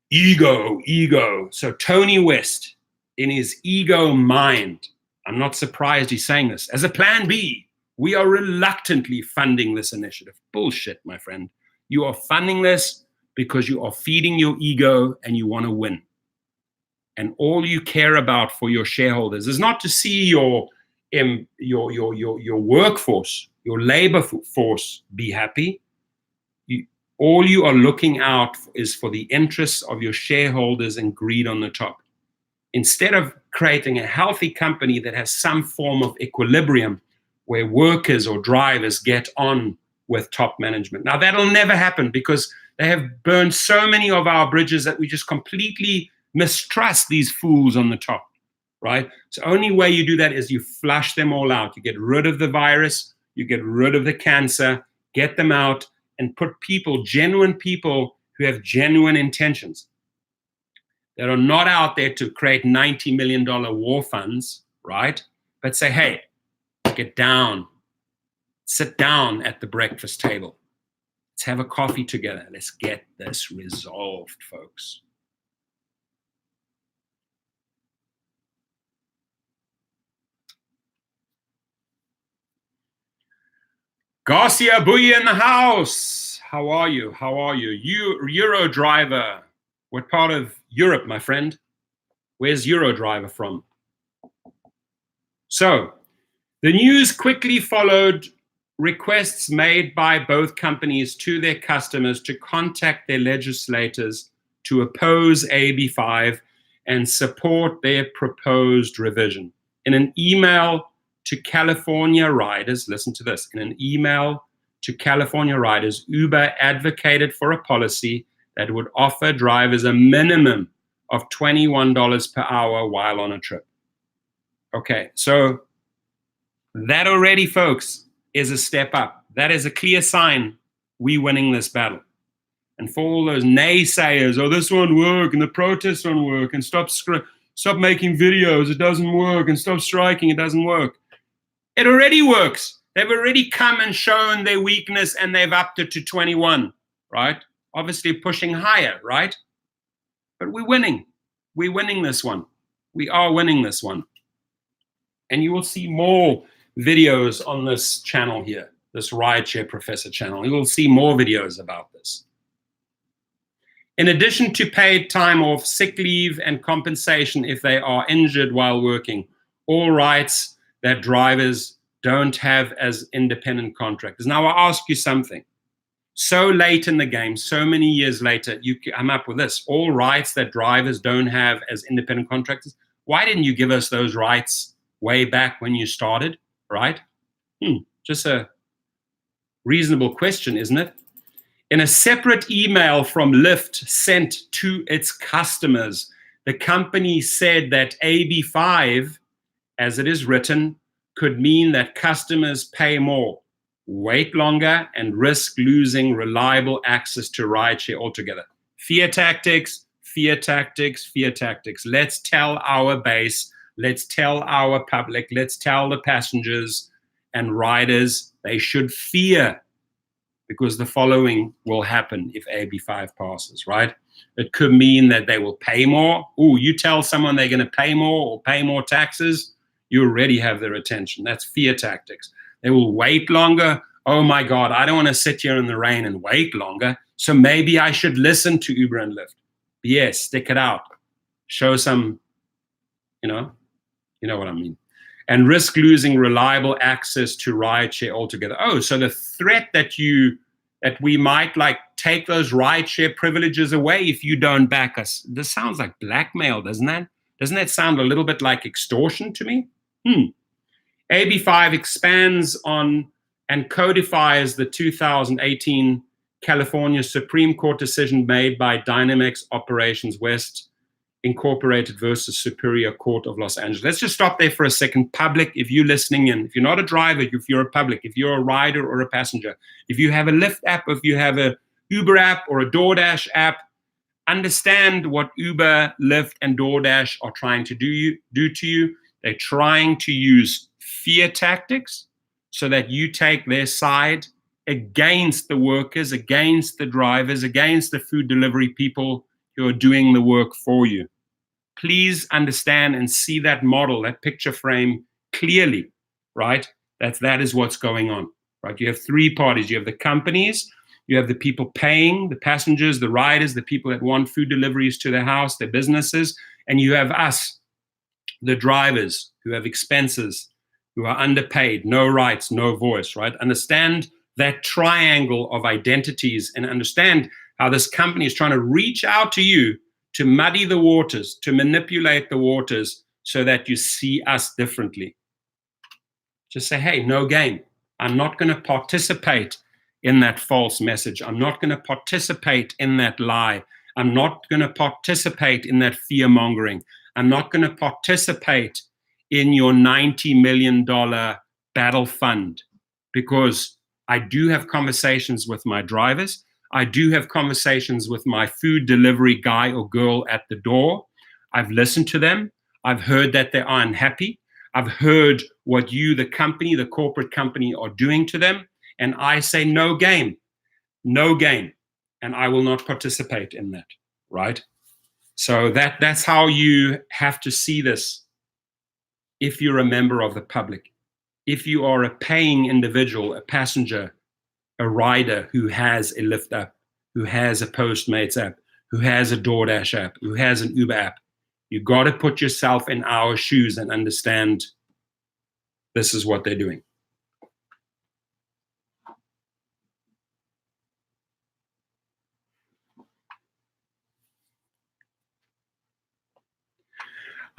Ego. So Tony West, in his ego mind, I'm not surprised he's saying this. As a plan B, we are reluctantly funding this initiative. Bullshit, my friend. You are funding this because you are feeding your ego and you want to win. And all you care about for your shareholders is not to see your workforce, your labor force be happy. All you are looking out is for the interests of your shareholders and greed on the top. Instead of creating a healthy company that has some form of equilibrium where workers or drivers get on with top management. Now, that'll never happen because they have burned so many of our bridges that we just completely mistrust these fools on the top, right? So only way you do that is you flush them all out. You get rid of the virus, you get rid of the cancer, get them out, and put people, genuine people who have genuine intentions that are not out there to create $90 million war funds, right? But say, hey, get down, sit down at the breakfast table. Let's have a coffee together. Let's get this resolved, folks. Garcia Bui in the house. How are you? Euro driver. What part of Europe, my friend? Where's Euro driver from? So, the news quickly followed requests made by both companies to their customers to contact their legislators to oppose AB5 and support their proposed revision. In an email to California riders, listen to this, in an email to California riders, Uber advocated for a policy that would offer drivers a minimum of $21 per hour while on a trip. Okay, so that already, folks, is a step up. That is a clear sign we're winning this battle. And for all those naysayers, oh, this won't work, and the protests won't work, and stop making videos, it doesn't work, and stop striking, it doesn't work. It already works. They've already come and shown their weakness, and they've upped it to 21, right? Obviously pushing higher, right? But we're winning. We're winning this one. We are winning this one. And you will see more videos on this channel here. this Rideshare Professor channel. You will see more videos about this. In addition to paid time off, sick leave, and compensation if they are injured while working, all rights that drivers don't have as independent contractors. Now, I'll ask you something. So late in the game, so many years later, you come up with this, all rights that drivers don't have as independent contractors. Why didn't you give us those rights way back when you started, right? Just a reasonable question, isn't it? In a separate email from Lyft sent to its customers, the company said that AB5, as it is written, could mean that customers pay more, wait longer, and risk losing reliable access to rideshare altogether. Fear tactics, fear tactics, fear tactics. Let's tell our base, let's tell our public, let's tell the passengers and riders they should fear, because the following will happen if AB5 passes, right? It could mean that they will pay more. Ooh, you tell someone they're going to pay more or pay more taxes, you already have their attention. That's fear tactics. They will wait longer. Oh my God, I don't want to sit here in the rain and wait longer, so maybe I should listen to Uber and Lyft. Yes, stick it out. Show some, you know what I mean. And risk losing reliable access to rideshare altogether. Oh, so the threat that we might like take those rideshare privileges away if you don't back us. This sounds like blackmail, doesn't that? Doesn't that sound a little bit like extortion to me? AB5 expands on and codifies the 2018 California Supreme Court decision made by Dynamex Operations West Incorporated versus Superior Court of Los Angeles. Let's just stop there for a second. Public, if you're listening in, if you're not a driver, if you're a public, if you're a rider or a passenger, if you have a Lyft app, if you have a Uber app or a DoorDash app, understand what Uber, Lyft, and DoorDash are trying to do to you. They're trying to use fear tactics so that you take their side against the workers, against the drivers, against the food delivery people who are doing the work for you. Please understand and see that model, that picture frame clearly, right? That is what's going on, right? You have three parties. You have the companies, you have the people paying, the passengers, the riders, the people that want food deliveries to their house, their businesses, and you have us, the drivers, who have expenses, who are underpaid, no rights, no voice, right? Understand that triangle of identities and understand how this company is trying to reach out to you to muddy the waters, to manipulate the waters so that you see us differently. Just say, hey, no game. I'm not going to participate in that false message. I'm not going to participate in that lie. I'm not going to participate in that fear mongering. I'm not going to participate in your $90 million battle fund, because I do have conversations with my drivers. I do have conversations with my food delivery guy or girl at the door. I've listened to them. I've heard that they are unhappy. I've heard what you, the company, the corporate company, are doing to them. And I say, no game, no game. And I will not participate in that, right? So that's how you have to see this if you're a member of the public. If you are a paying individual, a passenger, a rider who has a Lyft app, who has a Postmates app, who has a DoorDash app, who has an Uber app, you got to put yourself in our shoes and understand this is what they're doing.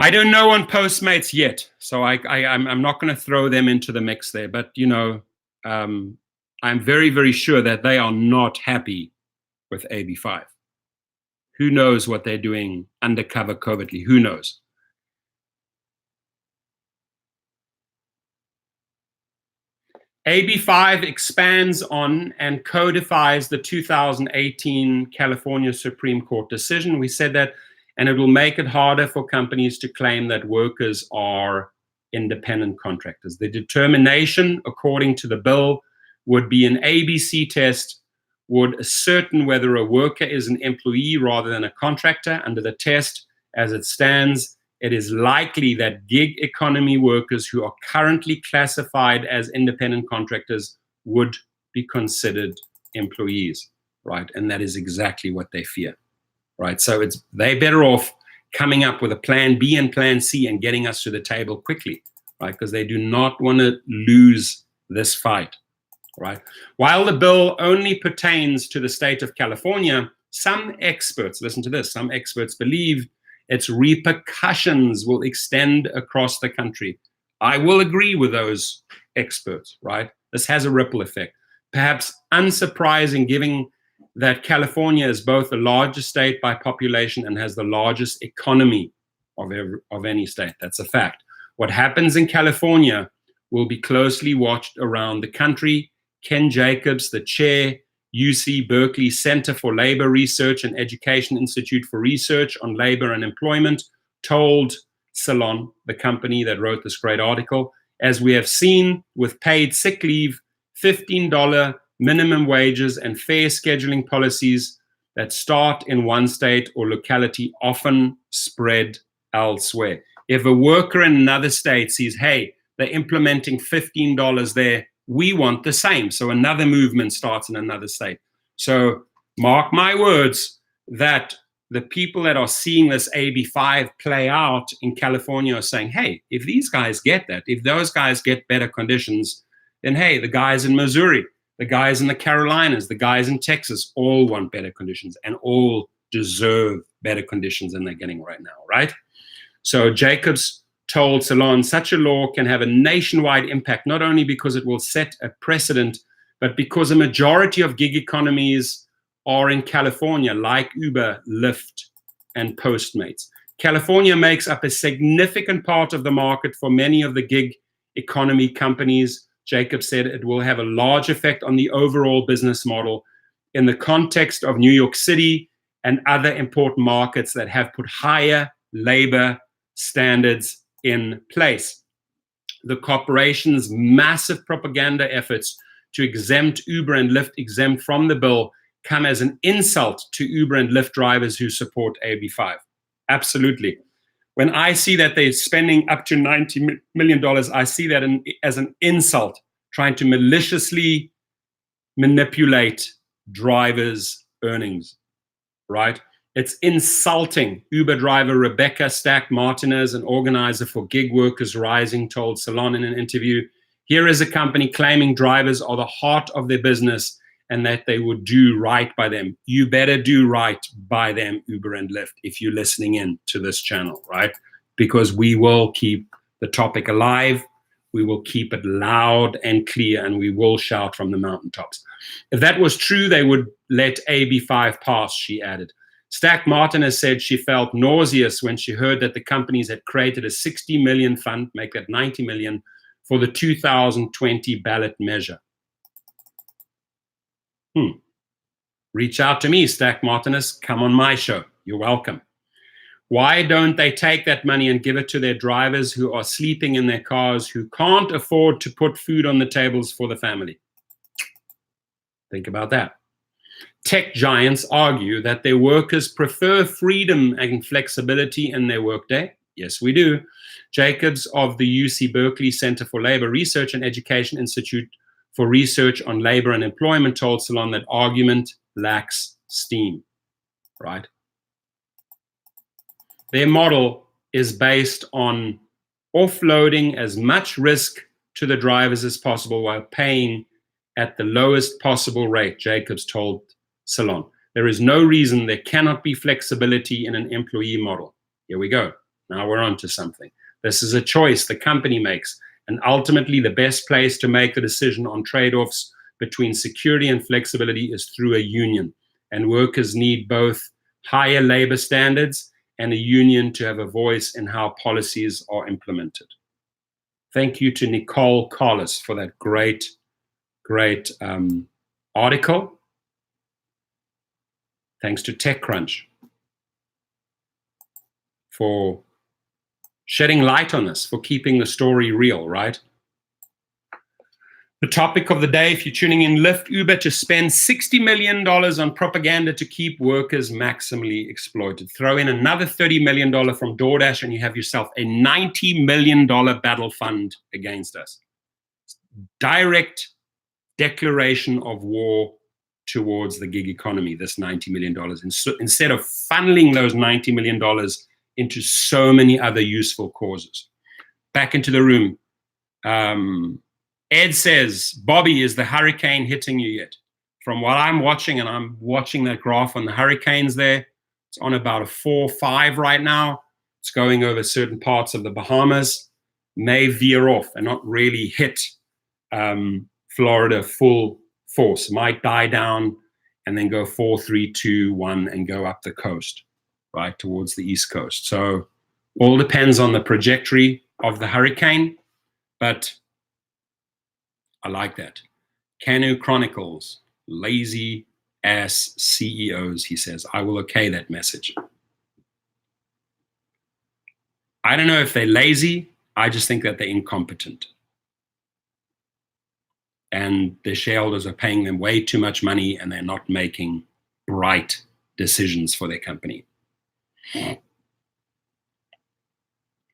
I don't know on Postmates yet, so I'm not going to throw them into the mix there. But, I'm very, very sure that they are not happy with AB5. Who knows what they're doing undercover covertly? Who knows? AB5 expands on and codifies the 2018 California Supreme Court decision. We said that, and it will make it harder for companies to claim that workers are independent contractors. The determination, according to the bill, would be an ABC test, would ascertain whether a worker is an employee rather than a contractor. Under the test, as it stands, it is likely that gig economy workers who are currently classified as independent contractors would be considered employees, right? And that is exactly what they fear, right? So they're better off coming up with a plan B and plan C and getting us to the table quickly, right? Because they do not want to lose this fight, right? While the bill only pertains to the state of California, some experts, listen to this, some experts believe its repercussions will extend across the country. I will agree with those experts, right? This has a ripple effect. Perhaps unsurprising, given that California is both the largest state by population and has the largest economy of any state. That's a fact. What happens in California will be closely watched around the country. Ken Jacobs, the chair, UC Berkeley Center for Labor Research and Education Institute for Research on Labor and Employment, told Salon, the company that wrote this great article, as we have seen with paid sick leave, $15 minimum wages, and fair scheduling policies that start in one state or locality often spread elsewhere. If a worker in another state sees, hey, they're implementing $15 there, we want the same. So another movement starts in another state. So mark my words that the people that are seeing this AB5 play out in California are saying, hey, if these guys get that, if those guys get better conditions, then hey, the guys in Missouri, the guys in the Carolinas, the guys in Texas all want better conditions and all deserve better conditions than they're getting right now, right? So Jacobs told Salon such a law can have a nationwide impact, not only because it will set a precedent, but because a majority of gig economies are in California, like Uber, Lyft, and Postmates. California makes up a significant part of the market for many of the gig economy companies. Jacob said it will have a large effect on the overall business model in the context of New York City and other important markets that have put higher labor standards in place. The corporation's massive propaganda efforts to exempt Uber and Lyft exempt from the bill come as an insult to Uber and Lyft drivers who support AB5. Absolutely. When I see that they're spending up to $90 million, I see that as an insult, trying to maliciously manipulate drivers' earnings, right? It's insulting. Uber driver Rebecca Stack Martinez, an organizer for Gig Workers Rising, told Salon in an interview, here is a company claiming drivers are the heart of their business and that they would do right by them. You better do right by them, Uber and Lyft, if you're listening in to this channel, right? Because we will keep the topic alive, we will keep it loud and clear, and we will shout from the mountaintops. If that was true, they would let AB5 pass, she added. Stack Martinez said she felt nauseous when she heard that the companies had created a 60 million fund, make that 90 million, for the 2020 ballot measure. Reach out to me, Stack Martinez. Come on my show. You're welcome. Why don't they take that money and give it to their drivers who are sleeping in their cars, who can't afford to put food on the tables for the family? Think about that. Tech giants argue that their workers prefer freedom and flexibility in their workday. Yes, we do. Jacobs of the UC Berkeley Center for Labor Research and Education Institute for Research on Labor and Employment told Salon that argument lacks steam, right? Their model is based on offloading as much risk to the drivers as possible while paying at the lowest possible rate, Jacobs told Salon. There is no reason there cannot be flexibility in an employee model. Here we go. Now we're on to something. This is a choice the company makes, and ultimately the best place to make a decision on trade-offs between security and flexibility is through a union. And workers need both higher labor standards and a union to have a voice in how policies are implemented. Thank you to Nicole Carlos for that great article. Thanks to TechCrunch for shedding light on this, for keeping the story real, right? The topic of the day, if you're tuning in, Lyft, Uber to spend $60 million on propaganda to keep workers maximally exploited. Throw in another $30 million from DoorDash and you have yourself a $90 million battle fund against us. Direct declaration of war towards the gig economy, this $90 million. And so, instead of funneling those $90 million into so many other useful causes. Back into the room. Ed says, Bobby, is the hurricane hitting you yet? From what I'm watching, and I'm watching that graph on the hurricanes there, it's on about a 4-5 right now. It's going over certain parts of the Bahamas, may veer off and not really hit Florida full force, might die down and then go 4, 3, 2, 1 and go up the coast, right, towards the East Coast. So all depends on the trajectory of the hurricane, but I like that. Canoe Chronicles, lazy ass CEOs, he says. I will okay that message. I don't know if they're lazy. I just think that they're incompetent. And the shareholders are paying them way too much money and they're not making bright decisions for their company.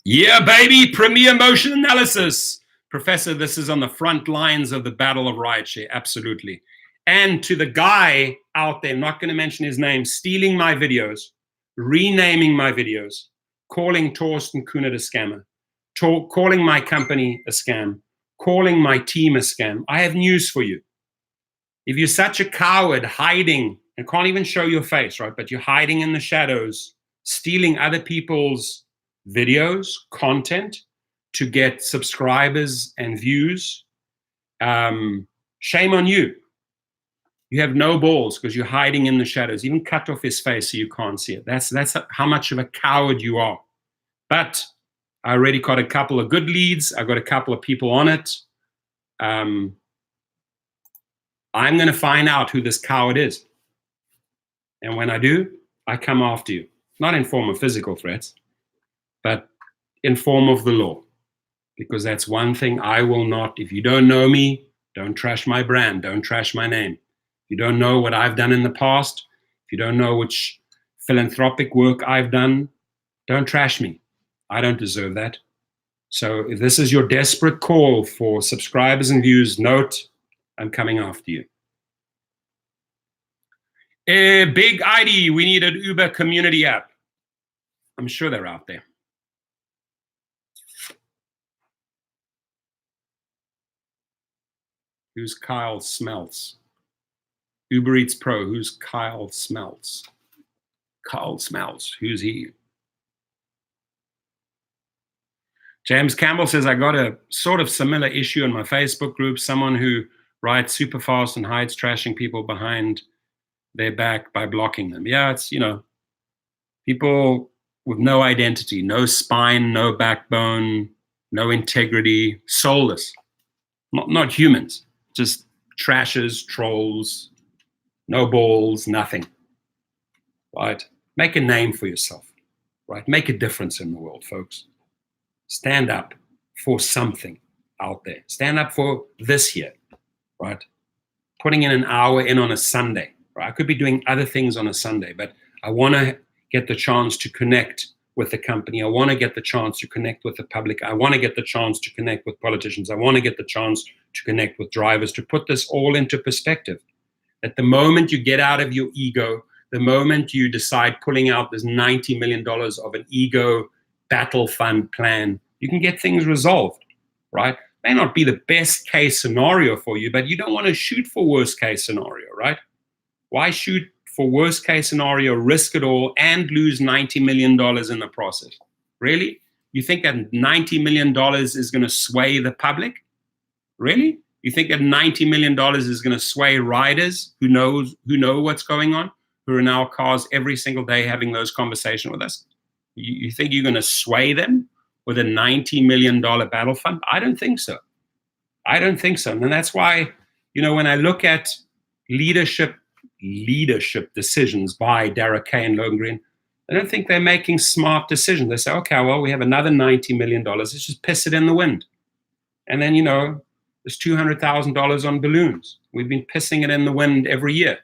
Yeah, baby, Premier Motion Analysis. Professor, this is on the front lines of the battle of rideshare, absolutely. And to the guy out there, I'm not going to mention his name, stealing my videos, renaming my videos, calling Torsten Kuhnert a scammer, calling my company a scam, calling my team a scam. I have news for you. If you're such a coward hiding and can't even show your face, right, but you're hiding in the shadows, stealing other people's videos, content to get subscribers and views, shame on you. You have no balls because you're hiding in the shadows. Even cut off his face so you can't see it. That's how much of a coward you are. But I already got a couple of good leads. I got a couple of people on it. I'm going to find out who this coward is. And when I do, I come after you. Not in form of physical threats, but in form of the law. Because that's one thing I will not. If you don't know me, don't trash my brand. Don't trash my name. If you don't know what I've done in the past, if you don't know which philanthropic work I've done, don't trash me. I don't deserve that. So if this is your desperate call for subscribers and views, note, I'm coming after you. Big ID, we need an Uber community app. I'm sure they're out there. Who's Kyle Smelts? Uber Eats Pro, who's Kyle Smelts? Kyle Smelts, who's he? James Campbell says, I got a sort of similar issue in my Facebook group, someone who rides super fast and hides trashing people behind their back by blocking them. Yeah, it's, people with no identity, no spine, no backbone, no integrity, soulless, not humans, just trashers, trolls, no balls, nothing, right? Make a name for yourself, right? Make a difference in the world, folks. Stand up for something out there. Stand up for this here, right? Putting in an hour in on a Sunday, right? I could be doing other things on a Sunday, but I want to get the chance to connect with the company. I want to get the chance to connect with the public. I want to get the chance to connect with politicians. I want to get the chance to connect with drivers, to put this all into perspective. At the moment you get out of your ego, the moment you decide pulling out this $90 million of an ego battle fund plan, you can get things resolved, right? May not be the best case scenario for you, but you don't want to shoot for worst case scenario, right? Why shoot for worst case scenario, risk it all, and lose $90 million in the process? Really? You think that $90 million is going to sway the public? Really? You think that $90 million is going to sway riders who know what's going on, who are in our cars every single day having those conversations with us? You think you're going to sway them with a $90 million battle fund? I don't think so. I don't think so. And that's why, when I look at leadership decisions by Derek Kay and Logan Green, I don't think they're making smart decisions. They say, okay, well, we have another $90 million. Let's just piss it in the wind. And then, there's $200,000 on balloons. We've been pissing it in the wind every year.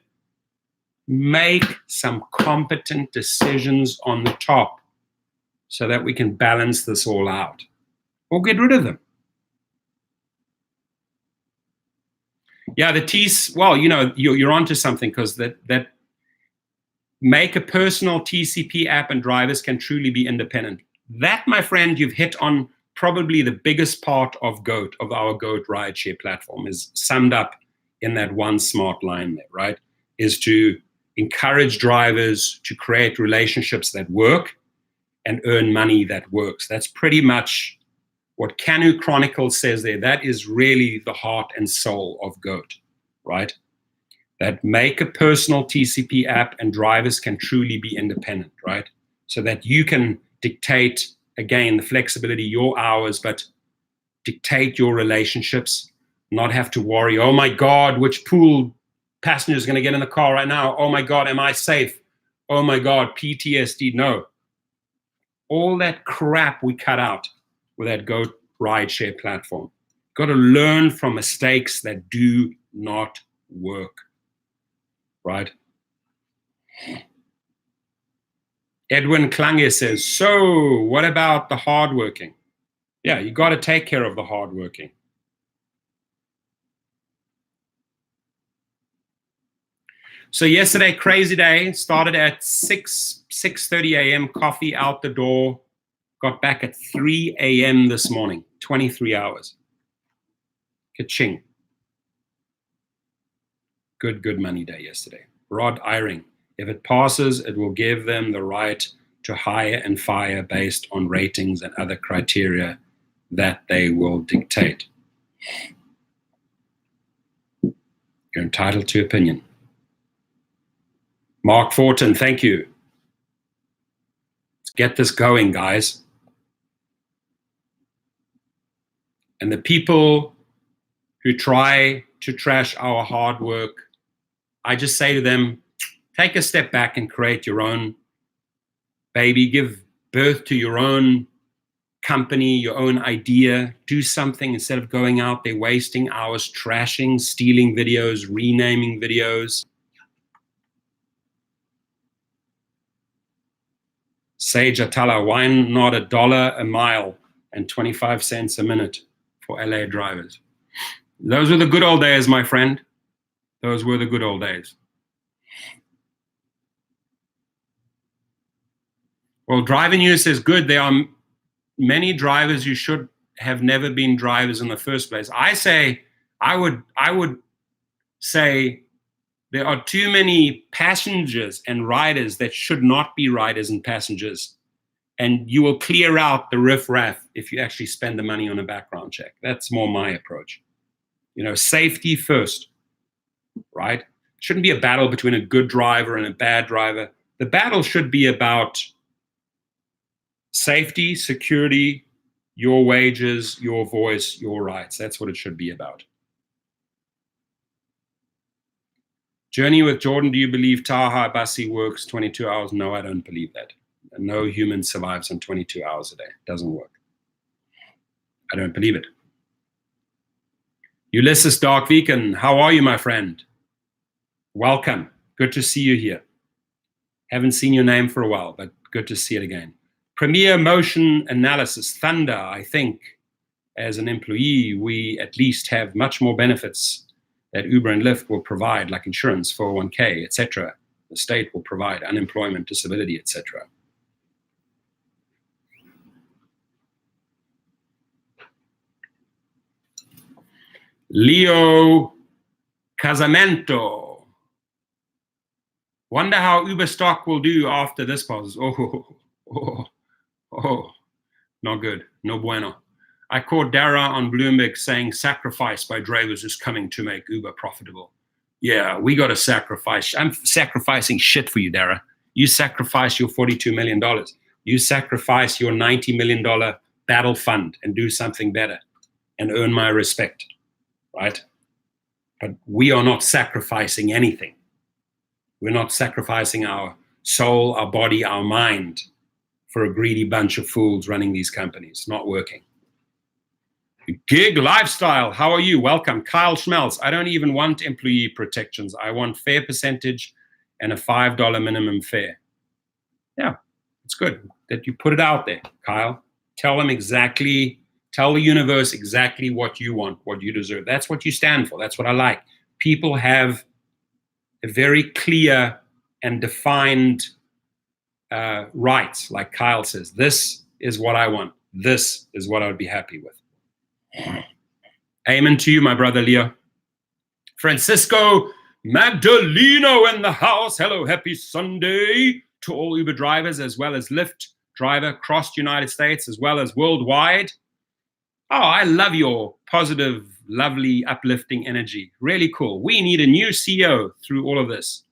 Make some competent decisions on the top so that we can balance this all out, or get rid of them. Yeah, the well, you're onto something, because that make a personal TCP app and drivers can truly be independent. That, my friend, you've hit on probably the biggest part of GOAT, of our GOAT rideshare platform, is summed up in that one smart line there, right? Is to encourage drivers to create relationships that work and earn money that works. That's pretty much what Canoe Chronicles says there. That is really the heart and soul of GOAT, right? That make a personal TCP app and drivers can truly be independent, right? So that you can dictate, again, the flexibility, your hours, but dictate your relationships, not have to worry, oh my God, which pool passenger is going to get in the car right now? Oh my God, am I safe? Oh my God, PTSD. No. All that crap we cut out with that GOAT rideshare platform. Got to learn from mistakes that do not work, right? Edwin Klange says, so what about the hardworking? Yeah, you got to take care of the hardworking. So yesterday, crazy day, started at 6:30 a.m., coffee out the door, got back at 3 a.m. this morning, 23 hours. Ka-ching. Good money day yesterday. Rod Eyring, if it passes, it will give them the right to hire and fire based on ratings and other criteria that they will dictate. You're entitled to opinion. Mark Fortin, thank you. Let's get this going, guys. And the people who try to trash our hard work, I just say to them, take a step back and create your own baby. Give birth to your own company, your own idea. Do something instead of going out there wasting hours trashing, stealing videos, renaming videos. Sage Atala, why not $1 a mile and 25 cents a minute for LA drivers? Those were the good old days, my friend. Those were the good old days. Well, driving use is good. There are many drivers who should have never been drivers in the first place. I would say there are too many passengers and riders that should not be riders and passengers. And you will clear out the riffraff if you actually spend the money on a background check. That's more my approach. Safety first, right? Shouldn't be a battle between a good driver and a bad driver. The battle should be about safety, security, your wages, your voice, your rights. That's what it should be about. Journey with Jordan, do you believe Taha Abassi works 22 hours? No, I don't believe that. No human survives on 22 hours a day. It doesn't work. I don't believe it. Ulysses Dark Vegan, how are you, my friend? Welcome. Good to see you here. Haven't seen your name for a while, but good to see it again. Premier Motion Analysis, Thunder, I think, as an employee, we at least have much more benefits that Uber and Lyft will provide, like insurance, 401k, etc. The state will provide unemployment, disability, etc. Leo Casamento. Wonder how Uber stock will do after this pause. Oh, not good. No bueno. I caught Dara on Bloomberg saying sacrifice by drivers is coming to make Uber profitable. Yeah, we got to sacrifice. I'm sacrificing shit for you, Dara. You sacrifice your $42 million. You sacrifice your $90 million battle fund and do something better and earn my respect, right? But we are not sacrificing anything. We're not sacrificing our soul, our body, our mind for a greedy bunch of fools running these companies. Not working. Gig Lifestyle, how are you? Welcome. Kyle Schmelz, I don't even want employee protections. I want fair percentage and a $5 minimum fare. Yeah, it's good that you put it out there, Kyle. Tell the universe exactly what you want, what you deserve. That's what you stand for. That's what I like. people have a very clear and defined rights, like Kyle says. This is what I want. This is what I would be happy with. Amen to you, my brother Leo. Francisco Magdaleno in the house. Hello, happy Sunday to all Uber drivers as well as Lyft driver across the United States as well as worldwide. Oh, I love your positive, lovely, uplifting energy. Really cool. We need a new CEO through all of this,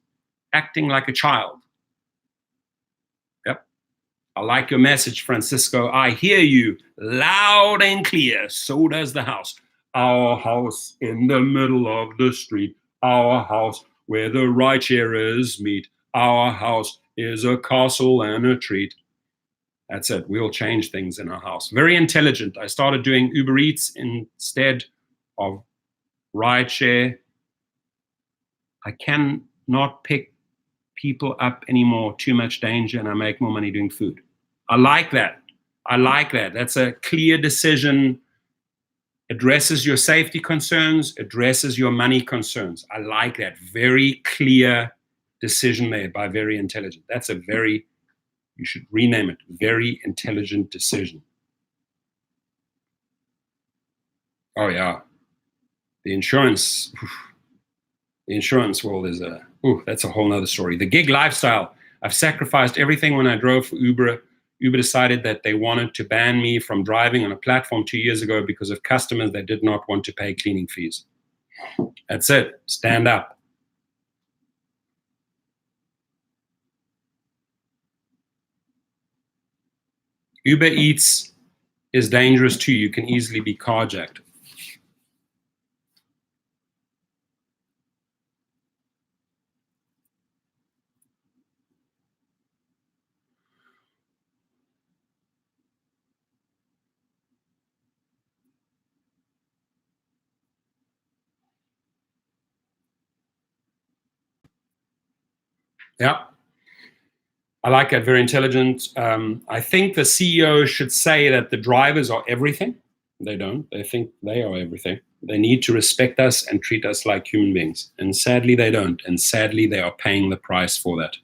acting like a child. Yep. I like your message, Francisco. I hear you loud and clear. So does the house. Our house in the middle of the street. Our house where the ridesharers meet. Our house is a castle and a treat. That's it. We'll change things in our house. Very intelligent. I started doing Uber Eats instead of rideshare. I cannot pick people up anymore. Too much danger, and I make more money doing food. I like that. I like that. That's a clear decision. Addresses your safety concerns, addresses your money concerns. I like that. Very clear decision there by Very Intelligent. That's a very, you should rename it, Very Intelligent Decision. Oh yeah. The insurance world is that's a whole nother story. The gig lifestyle. I've sacrificed everything when I drove for Uber. Uber decided that they wanted to ban me from driving on a platform 2 years ago because of customers that did not want to pay cleaning fees. That's it. Stand up. Uber Eats is dangerous too. You can easily be carjacked. Yeah. I like that. Very intelligent. I think the CEO should say that the drivers are everything. They don't. They think they are everything. They need to respect us and treat us like human beings. And sadly, they don't. And sadly, they are paying the price for that.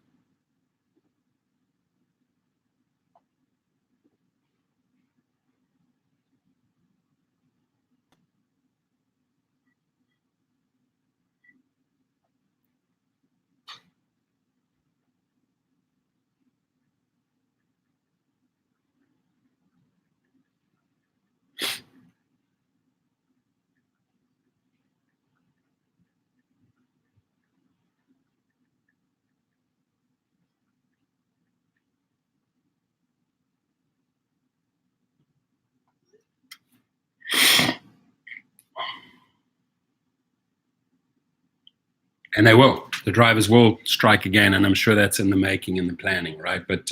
And they will. The drivers will strike again, and I'm sure that's in the making and the planning, right? But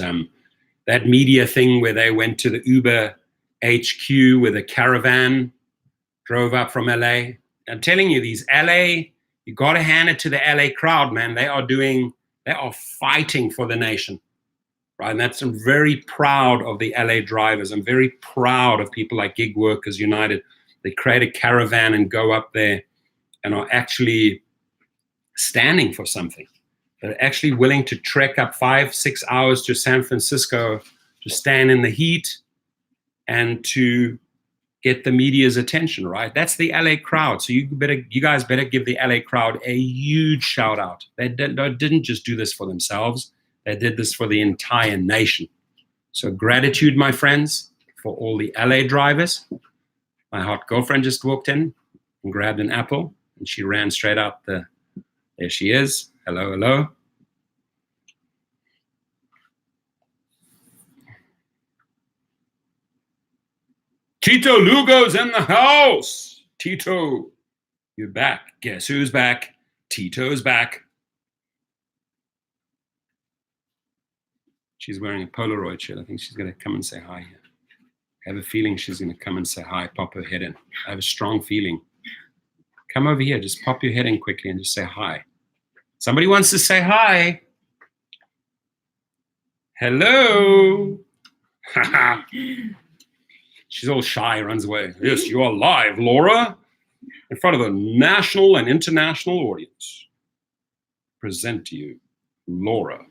that media thing where they went to the Uber HQ with a caravan, drove up from LA. I'm telling you, these LA, you got to hand it to the LA crowd, man. They are fighting for the nation, right? And I'm very proud of the LA drivers. I'm very proud of people like Gig Workers United. They create a caravan and go up there and are actually standing for something. They're actually willing to trek up 5-6 hours to San Francisco to stand in the heat and to get the media's attention, right? That's the LA crowd. So you guys better give the LA crowd a huge shout out. They didn't just do this for themselves. They did this for the entire nation. So gratitude, my friends, for all the LA drivers. My hot girlfriend just walked in and grabbed an apple, and she ran straight out there she is. Hello, hello. Tito Lugo's in the house. Tito, you're back. Guess who's back? Tito's back. She's wearing a Polaroid shirt. I think she's going to come and say hi here. I have a feeling she's going to come and say hi, pop her head in. I have a strong feeling. Come over here. Just pop your head in quickly and just say hi. Somebody wants to say hi. Hello. She's all shy, runs away. Yes, you are live, Laura. in front of a national and international audience, present to you Laura.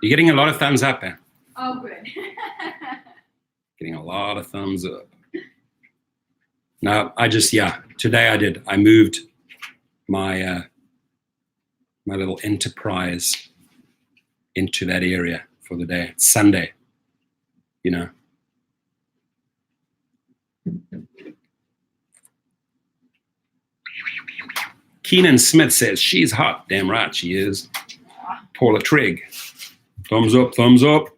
You're getting a lot of thumbs up, eh? Oh, good. Getting a lot of thumbs up. No, today I did. I moved my my little enterprise into that area for the day. It's Sunday, you know. Keenan Smith says, she's hot. Damn right she is. Paula Trigg. Thumbs up, thumbs up.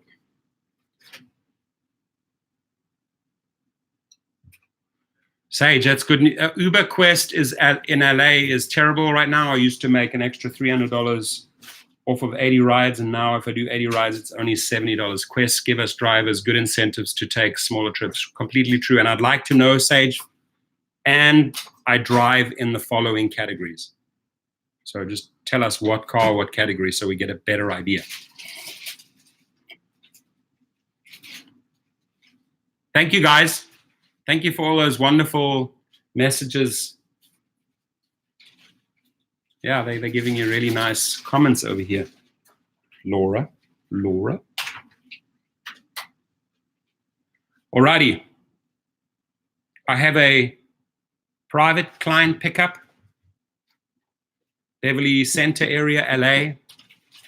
Sage, that's good. Uber Quest is in LA is terrible right now. I used to make an extra $300 off of 80 rides, and now if I do 80 rides, it's only $70. Quest give us drivers good incentives to take smaller trips. Completely true. And I'd like to know, Sage, and I drive in the following categories. So just tell us what car, what category, so we get a better idea. Thank you, guys. Thank you for all those wonderful messages. Yeah, they're giving you really nice comments over here. Laura. Alrighty. I have a private client pickup. Beverly Center area, LA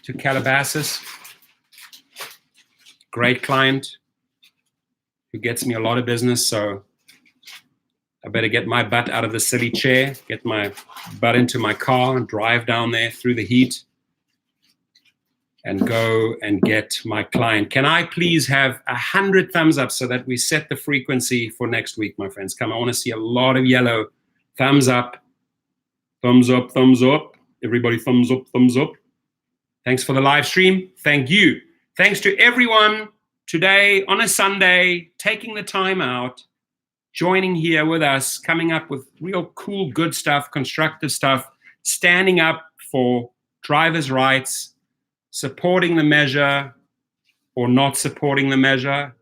to Calabasas. Great client who gets me a lot of business, so I better get my butt out of the silly chair, get my butt into my car and drive down there through the heat and go and get my client. Can I please have 100 thumbs up so that we set the frequency for next week, my friends? Come, I want to see a lot of yellow. Thumbs up, thumbs up, thumbs up. Everybody thumbs up, thumbs up. Thanks for the live stream. Thank you. Thanks to everyone today on a Sunday, taking the time out, joining here with us, coming up with real cool, good stuff, constructive stuff, standing up for drivers' rights, supporting the measure or not supporting the measure.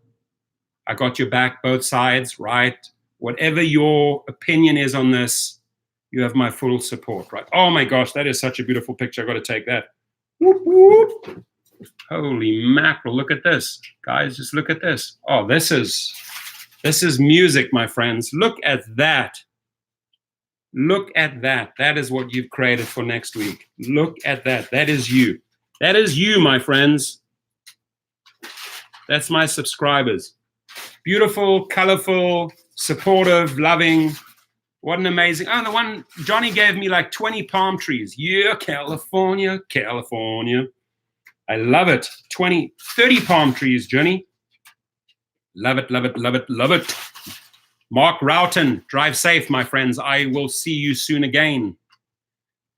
I got your back, both sides, right? Whatever your opinion is on this, you have my full support, right? Oh my gosh, that is such a beautiful picture. I got to take that. Whoop, whoop. Holy mackerel, look at this. Guys, just look at this. Oh, this is music, my friends. Look at that. Look at that. That is what you've created for next week. Look at that. That is you. That is you, my friends. That's my subscribers. Beautiful, colorful, supportive, loving. What an amazing. Oh, the one Johnny gave me like 20 palm trees. Yeah, California, California. I love it. 30 palm trees, Johnny. Love it, love it, love it, love it. Mark Roughton, drive safe, my friends. I will see you soon again.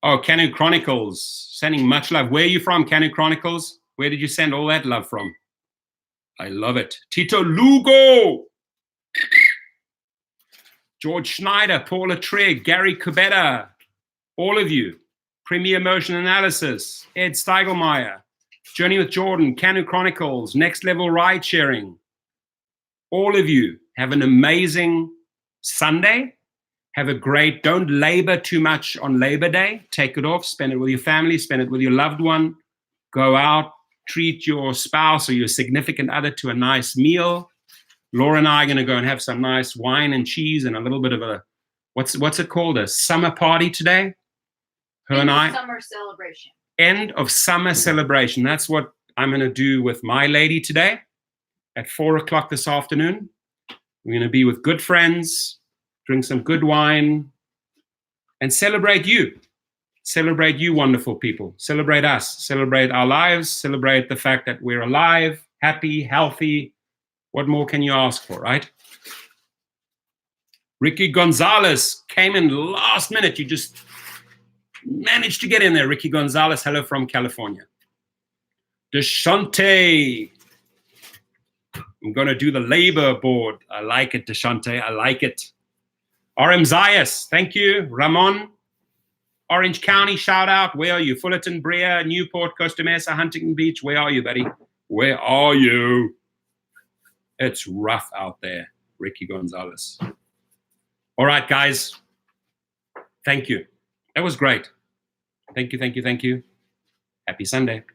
Oh, Canoe Chronicles, sending much love. Where are you from, Canoe Chronicles? Where did you send all that love from? I love it. Tito Lugo. George Schneider, Paula Trigg, Gary Kubetta, all of you. Premier Motion Analysis, Ed Steigelmeier, Journey with Jordan, Canoe Chronicles, Next Level Ride Sharing. All of you have an amazing Sunday. Have a great, don't labor too much on Labor Day. Take it off, spend it with your family, spend it with your loved one. Go out, treat your spouse or your significant other to a nice meal. Laura and I are going to go and have some nice wine and cheese and a little bit of a, what's it called? A summer party today? Her and I. Summer celebration. End of summer celebration. That's what I'm going to do with my lady today at 4 o'clock this afternoon. We're going to be with good friends, drink some good wine, and celebrate you. Celebrate you, wonderful people. Celebrate us. Celebrate our lives. Celebrate the fact that we're alive, happy, healthy. What more can you ask for, right? Ricky Gonzalez came in last minute. You just managed to get in there. Ricky Gonzalez, hello from California. Deshante. I'm going to do the labor board. I like it, Deshante. I like it. RM Zayas, thank you. Ramon. Orange County, shout out. Where are you? Fullerton, Brea, Newport, Costa Mesa, Huntington Beach. Where are you, buddy? Where are you? It's rough out there, Ricky Gonzalez. All right, guys. Thank you. That was great. Thank you, thank you, thank you. Happy Sunday.